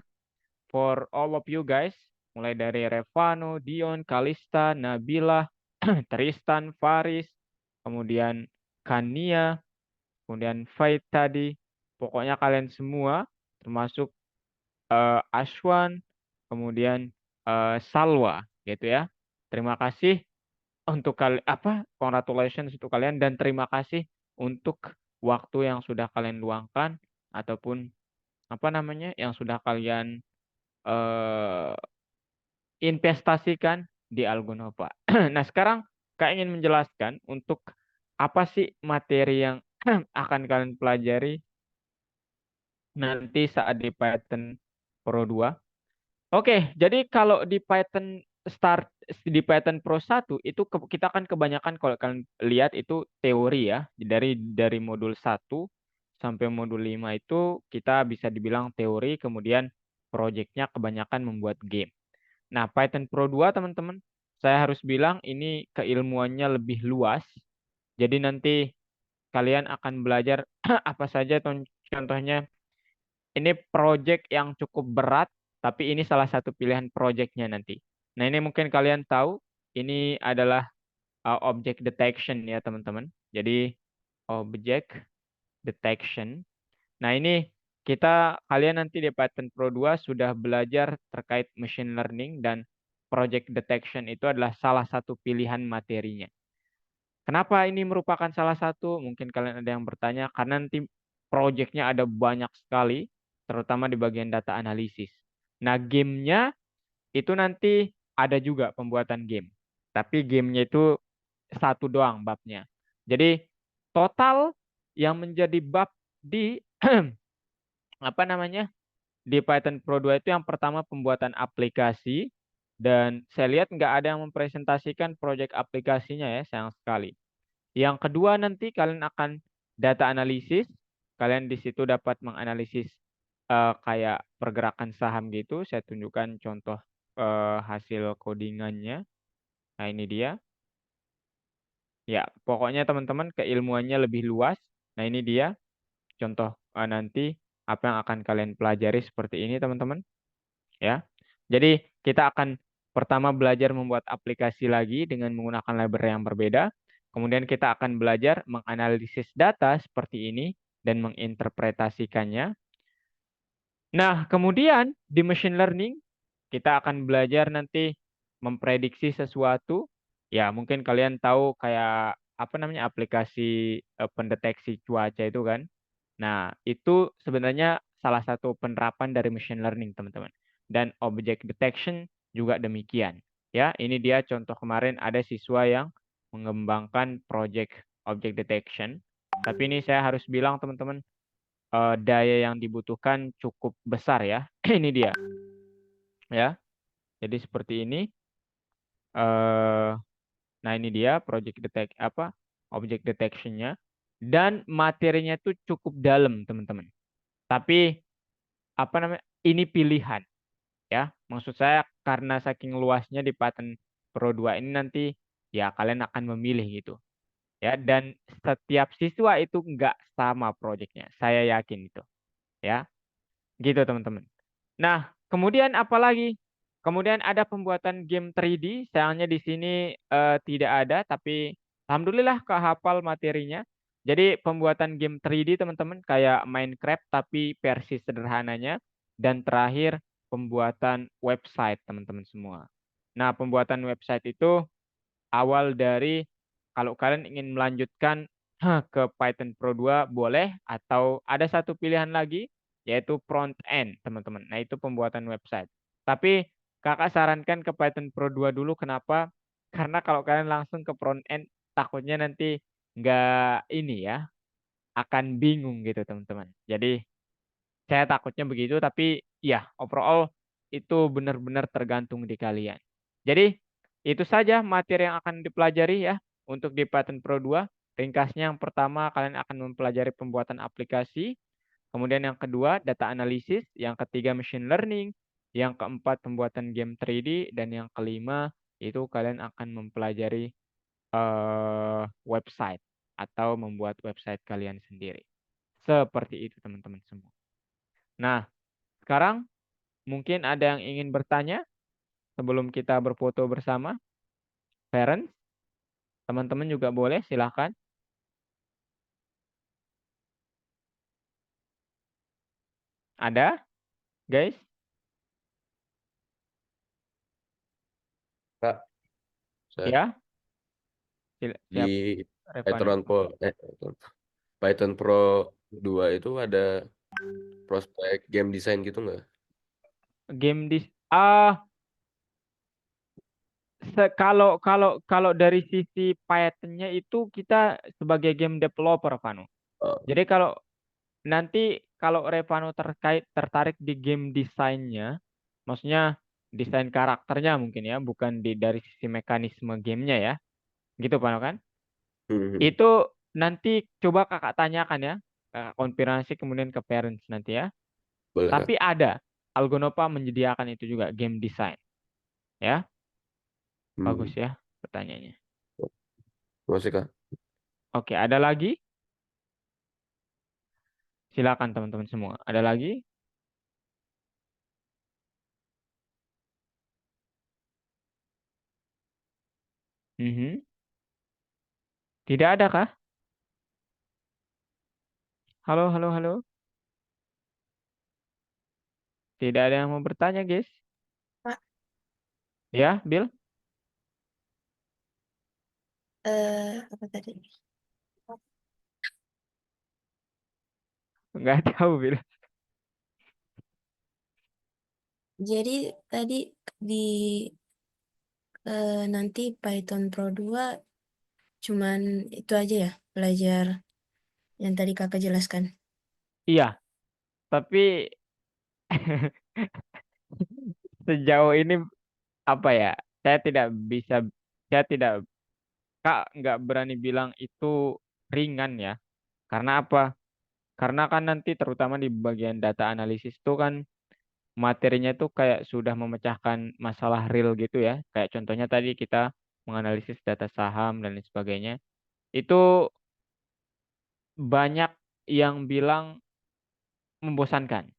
for all of you guys. Mulai dari Revano, Dion, Kalista, Nabila, Tristan, Faris, kemudian Kania, kemudian Faith tadi. Pokoknya kalian semua, termasuk Ashwan, kemudian Salwa, gitu ya. Terima kasih untuk congratulations untuk kalian dan terima kasih untuk waktu yang sudah kalian luangkan ataupun yang sudah kalian investasikan di Algonova. Nah, sekarang Kak ingin menjelaskan untuk apa sih materi yang akan kalian pelajari nanti saat di Python Pro 2. Oke, jadi kalau di Python Pro 1 itu kita kan kebanyakan kalau kalian lihat itu teori ya. Dari modul 1 sampai modul 5 itu kita bisa dibilang teori, kemudian proyeknya kebanyakan membuat game. Nah, Python Pro 2 teman-teman, saya harus bilang ini keilmuannya lebih luas. Jadi nanti kalian akan belajar apa saja contohnya. Ini project yang cukup berat, tapi ini salah satu pilihan projectnya nanti. Nah, ini mungkin kalian tahu, ini adalah object detection ya teman-teman. Jadi object detection. Nah, ini kalian nanti di Python Pro 2 sudah belajar terkait machine learning dan project detection itu adalah salah satu pilihan materinya. Kenapa ini merupakan salah satu? Mungkin kalian ada yang bertanya, karena nanti projectnya ada banyak sekali, terutama di bagian data analisis. Nah, gamenya itu nanti ada juga pembuatan game. Tapi gamenya itu satu doang babnya. Jadi total yang menjadi bab di di Python Pro 2 itu yang pertama pembuatan aplikasi, dan saya lihat nggak ada yang mempresentasikan proyek aplikasinya ya, sayang sekali. Yang kedua nanti kalian akan data analisis. Kalian di situ dapat menganalisis kayak pergerakan saham gitu. Saya tunjukkan contoh hasil codingannya. Nah, ini dia. Ya, pokoknya teman-teman keilmuannya lebih luas. Nah, ini dia contoh nanti apa yang akan kalian pelajari seperti ini teman-teman. Ya. Jadi kita akan pertama belajar membuat aplikasi lagi dengan menggunakan library yang berbeda. Kemudian kita akan belajar menganalisis data seperti ini dan menginterpretasikannya. Nah, kemudian di machine learning kita akan belajar nanti memprediksi sesuatu. Ya, mungkin kalian tahu kayak aplikasi pendeteksi cuaca itu kan. Nah, itu sebenarnya salah satu penerapan dari machine learning, teman-teman. Dan object detection juga demikian. Ya, ini dia contoh kemarin ada siswa yang mengembangkan project object detection. Tapi ini saya harus bilang, teman-teman, daya yang dibutuhkan cukup besar ya. Ini dia. Ya. Jadi seperti ini. Nah, ini dia object detection-nya. Dan materinya itu cukup dalam, teman-teman. Tapi ini pilihan ya. Maksud saya karena saking luasnya di Python Pro 2 ini nanti ya kalian akan memilih gitu. Ya, dan setiap siswa itu nggak sama proyeknya. Saya yakin itu. Ya. Gitu, teman-teman. Nah, kemudian apa lagi? Kemudian ada pembuatan game 3D. Sayangnya di sini tidak ada, tapi alhamdulillah kehafal materinya. Jadi pembuatan game 3D teman-teman kayak Minecraft tapi versi sederhananya. Dan terakhir pembuatan website teman-teman semua. Nah, pembuatan website itu awal dari kalau kalian ingin melanjutkan ke Python Pro 2 boleh, atau ada satu pilihan lagi yaitu front end teman-teman. Nah, itu pembuatan website. Tapi kakak sarankan ke Python Pro 2 dulu. Kenapa? Karena kalau kalian langsung ke front end takutnya nanti nggak akan bingung gitu teman-teman. Jadi saya takutnya begitu, tapi ya overall itu benar-benar tergantung di kalian. Jadi itu saja materi yang akan dipelajari ya untuk di Python Pro 2. Ringkasnya yang pertama kalian akan mempelajari pembuatan aplikasi, kemudian yang kedua data analisis, yang ketiga machine learning, yang keempat pembuatan game 3D, dan yang kelima itu kalian akan mempelajari website atau membuat website kalian sendiri. Seperti itu teman-teman semua. Nah, sekarang mungkin ada yang ingin bertanya sebelum kita berfoto bersama. Parents, teman-teman juga boleh, silahkan. Ada, guys? Kak, saya Ya, di siap. Revano. Python Pro 2 itu ada prospek game design gitu nggak? Game kalau kalau kalau dari sisi Python-nya itu kita sebagai game developer, Vano. Oh, Jadi kalau nanti kalau Revano tertarik di game desainnya, maksudnya desain karakternya mungkin ya, bukan dari sisi mekanisme gamenya ya, gitu Vano kan? Itu nanti coba kakak tanyakan ya, kakak konfirmasi kemudian ke parents nanti ya. boleh Kak. Tapi ada, Algonova menyediakan itu juga game design, ya. Bagus ya pertanyaannya. Masih Kak. Oke, ada lagi? Silakan teman-teman semua. Ada lagi? Tidak ada kah? Halo, halo, halo. Tidak ada yang mau bertanya, guys? Pak. Ya, Bill? Apa tadi? Nggak tahu, Bill. Jadi tadi di nanti Python Pro 2 cuman itu aja ya, belajar yang tadi kakak jelaskan. Iya, tapi sejauh ini apa ya? Saya tidak, Kak, nggak berani bilang itu ringan ya. Karena apa? Karena kan nanti terutama di bagian data analisis itu kan materinya tuh kayak sudah memecahkan masalah real gitu ya. Kayak contohnya tadi kita menganalisis data saham dan lain sebagainya. Itu banyak yang bilang membosankan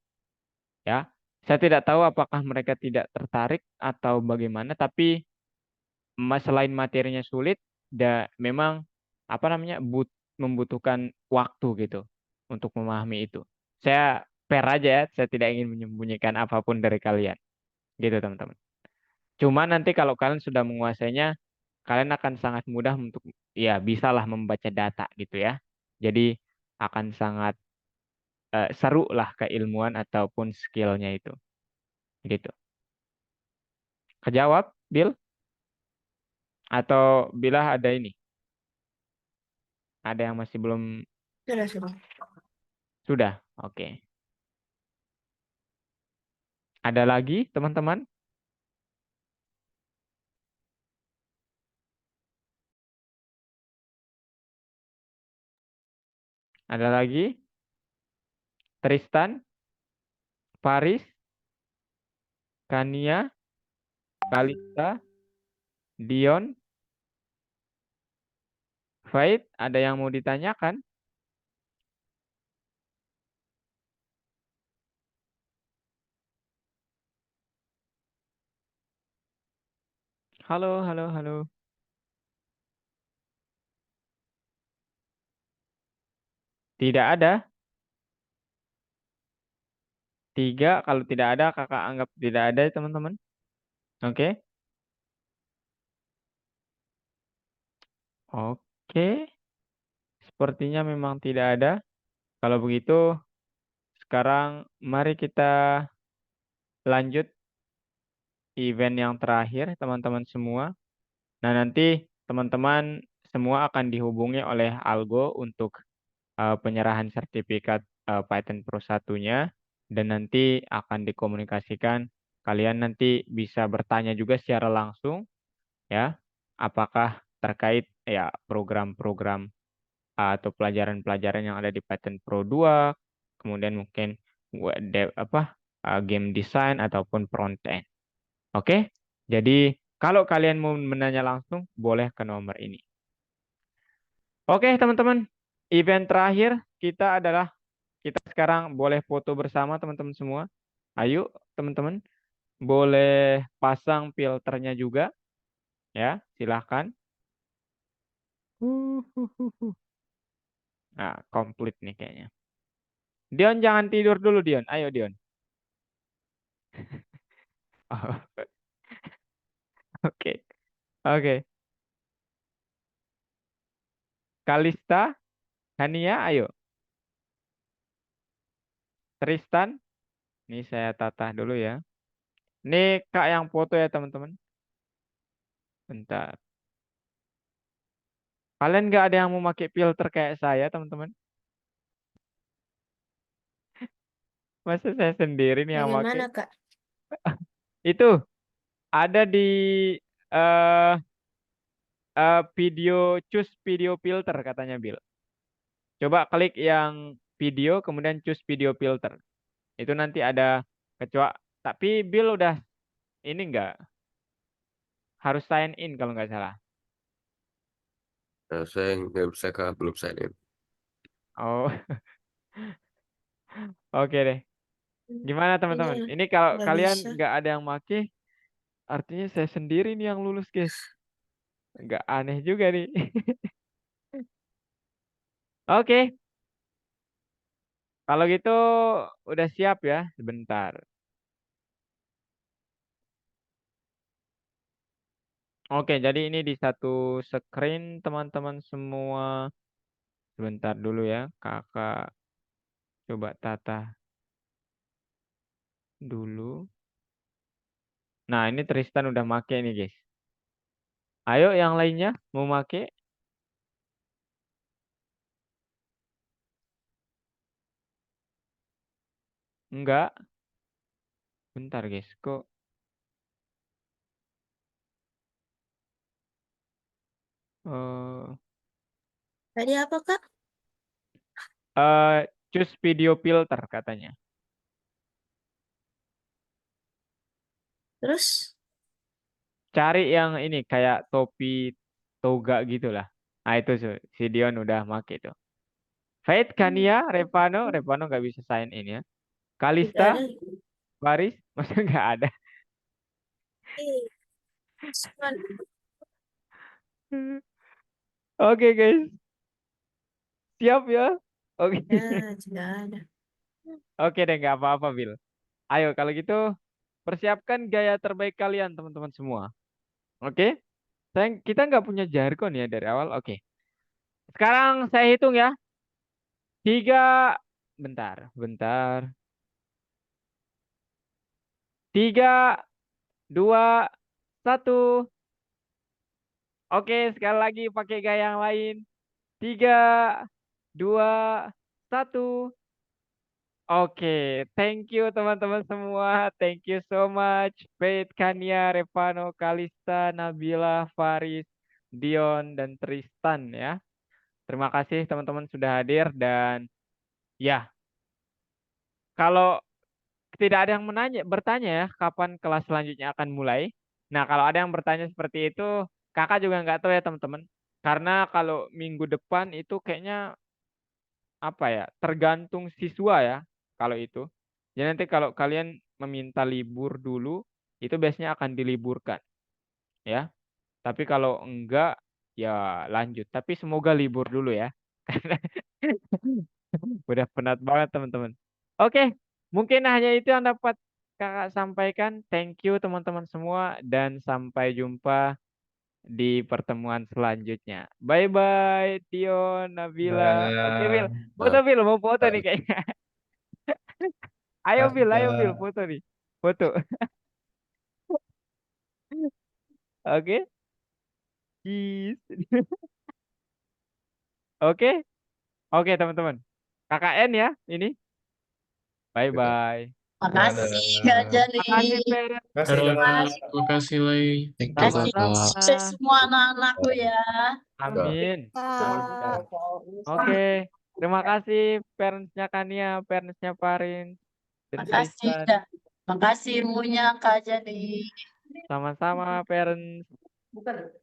ya. Saya tidak tahu apakah mereka tidak tertarik atau bagaimana, tapi selain materinya sulit, memang apa namanya membutuhkan waktu gitu untuk memahami itu. Saya fair aja ya, saya tidak ingin menyembunyikan apapun dari kalian, gitu teman-teman. Cuma nanti kalau kalian sudah menguasainya, kalian akan sangat mudah untuk ya bisalah membaca data gitu ya. Jadi akan sangat seru lah keilmuan ataupun skillnya itu, gitu. Kejawab, Bill? Atau bila ada ini? Ada yang masih belum? Sudah. Sudah, oke. Ada lagi, teman-teman? Ada lagi? Tristan, Paris, Kania, Kalista, Dion, Faith, ada yang mau ditanyakan? Halo, halo, halo. Tidak ada? 3, kalau tidak ada, kakak anggap tidak ada, teman-teman. Oke. Oke. Sepertinya memang tidak ada. Kalau begitu, sekarang mari kita lanjut event yang terakhir, teman-teman semua. Nah, nanti teman-teman semua akan dihubungi oleh Algo untuk penyerahan sertifikat Python Pro 1-nya, dan nanti akan dikomunikasikan. Kalian nanti bisa bertanya juga secara langsung, ya, apakah terkait ya program-program atau pelajaran-pelajaran yang ada di Python Pro 2, kemudian mungkin game design ataupun front end. Oke? Jadi kalau kalian mau menanya langsung, boleh ke nomor ini. Oke, teman-teman. Event terakhir kita adalah kita sekarang boleh foto bersama teman-teman semua. Ayo, teman-teman. Boleh pasang filternya juga. Ya, silahkan. Nah, komplit nih kayaknya. Dion jangan tidur dulu, Dion. Ayo, Dion. Oh, oke. Oke. Kalista, Hania, ayo. Tristan, ini saya tata dulu ya. Ini Kak yang foto ya, teman-teman. Bentar. Kalian nggak ada yang mau pakai filter kayak saya, teman-teman? Masa saya sendiri nih yang pakai? Bagaimana, Kak? Itu ada di eh video, choose video filter katanya Bill. Coba klik yang video, kemudian choose video filter. Itu nanti ada kecuali, tapi Bill udah ini nggak harus sign in kalau nggak salah. Nah, saya nggak bisa Kak, belum sign in. Oh, oke deh. Gimana Kayaknya teman-teman? Ini kalau nggak kalian bisa. nggak ada yang make, artinya saya sendiri nih yang lulus, guys. Nggak aneh juga nih. Oke, kalau gitu udah siap ya, sebentar. Oke, jadi ini di satu screen teman-teman semua. Sebentar dulu ya, kakak coba tata dulu. Nah, ini Tristan udah make nih, guys. Ayo yang lainnya mau make? Enggak. Bentar, guys. Kok eh Tadi apa, Kak? choose video filter katanya. Terus? Cari yang ini kayak topi toga gitu lah. Nah, itu si Dion udah make tuh. Faith, Kania, Revano, Revano nggak bisa sign in ya. Tidak Kalista, ada. Baris, masa nggak ada. Cuman, Oke, guys, siap ya. Oke, ya, tidak ada. oke deh, nggak apa-apa, Bill. Ayo kalau gitu persiapkan gaya terbaik kalian, teman-teman semua. Oke, kita nggak punya jargon ya dari awal. Oke, sekarang saya hitung ya. Tiga, bentar, bentar. Tiga, dua, satu. Oke, sekali lagi pakai gaya yang lain. Tiga, dua, satu. Oke, thank you teman-teman semua. Thank you so much. Faith, Kania, Revano, Kalista, Nabila, Faris, Dion, dan Tristan ya. Terima kasih teman-teman sudah hadir dan ya, kalau tidak ada yang bertanya ya, kapan kelas selanjutnya akan mulai. Nah, kalau ada yang bertanya seperti itu, kakak juga nggak tahu ya teman-teman. Karena kalau minggu depan itu kayaknya apa ya, tergantung siswa ya kalau itu. Jadi nanti kalau kalian meminta libur dulu, itu biasanya akan diliburkan ya. Tapi kalau enggak, ya lanjut. Tapi semoga libur dulu ya. Udah penat banget teman-teman. Oke, mungkin hanya itu yang dapat kakak sampaikan. Thank you teman-teman semua dan sampai jumpa di pertemuan selanjutnya. Bye bye, Tion, Nabila. Oke, Bil. Foto Nah, Bil, mau foto nih Kak, kayaknya. Ayo Bil, foto nih. Foto. Oke. Cheese. Oke. Oke, teman-teman. KKN ya ini. Bye-bye. Makasih Kak Jani. Makasih, parent. Kasih Dadah, dah. makasih Lei. Thank you Kasih kakak. sukses semua anak-anakku ya. Amin. Amin, Kak. Oke. Terima kasih parents-nya Kania, parents-nya Parin, dan Makasih Tristan. Kak. Makasih ilmunya Kak Jani. Sama-sama, parents. Bukan.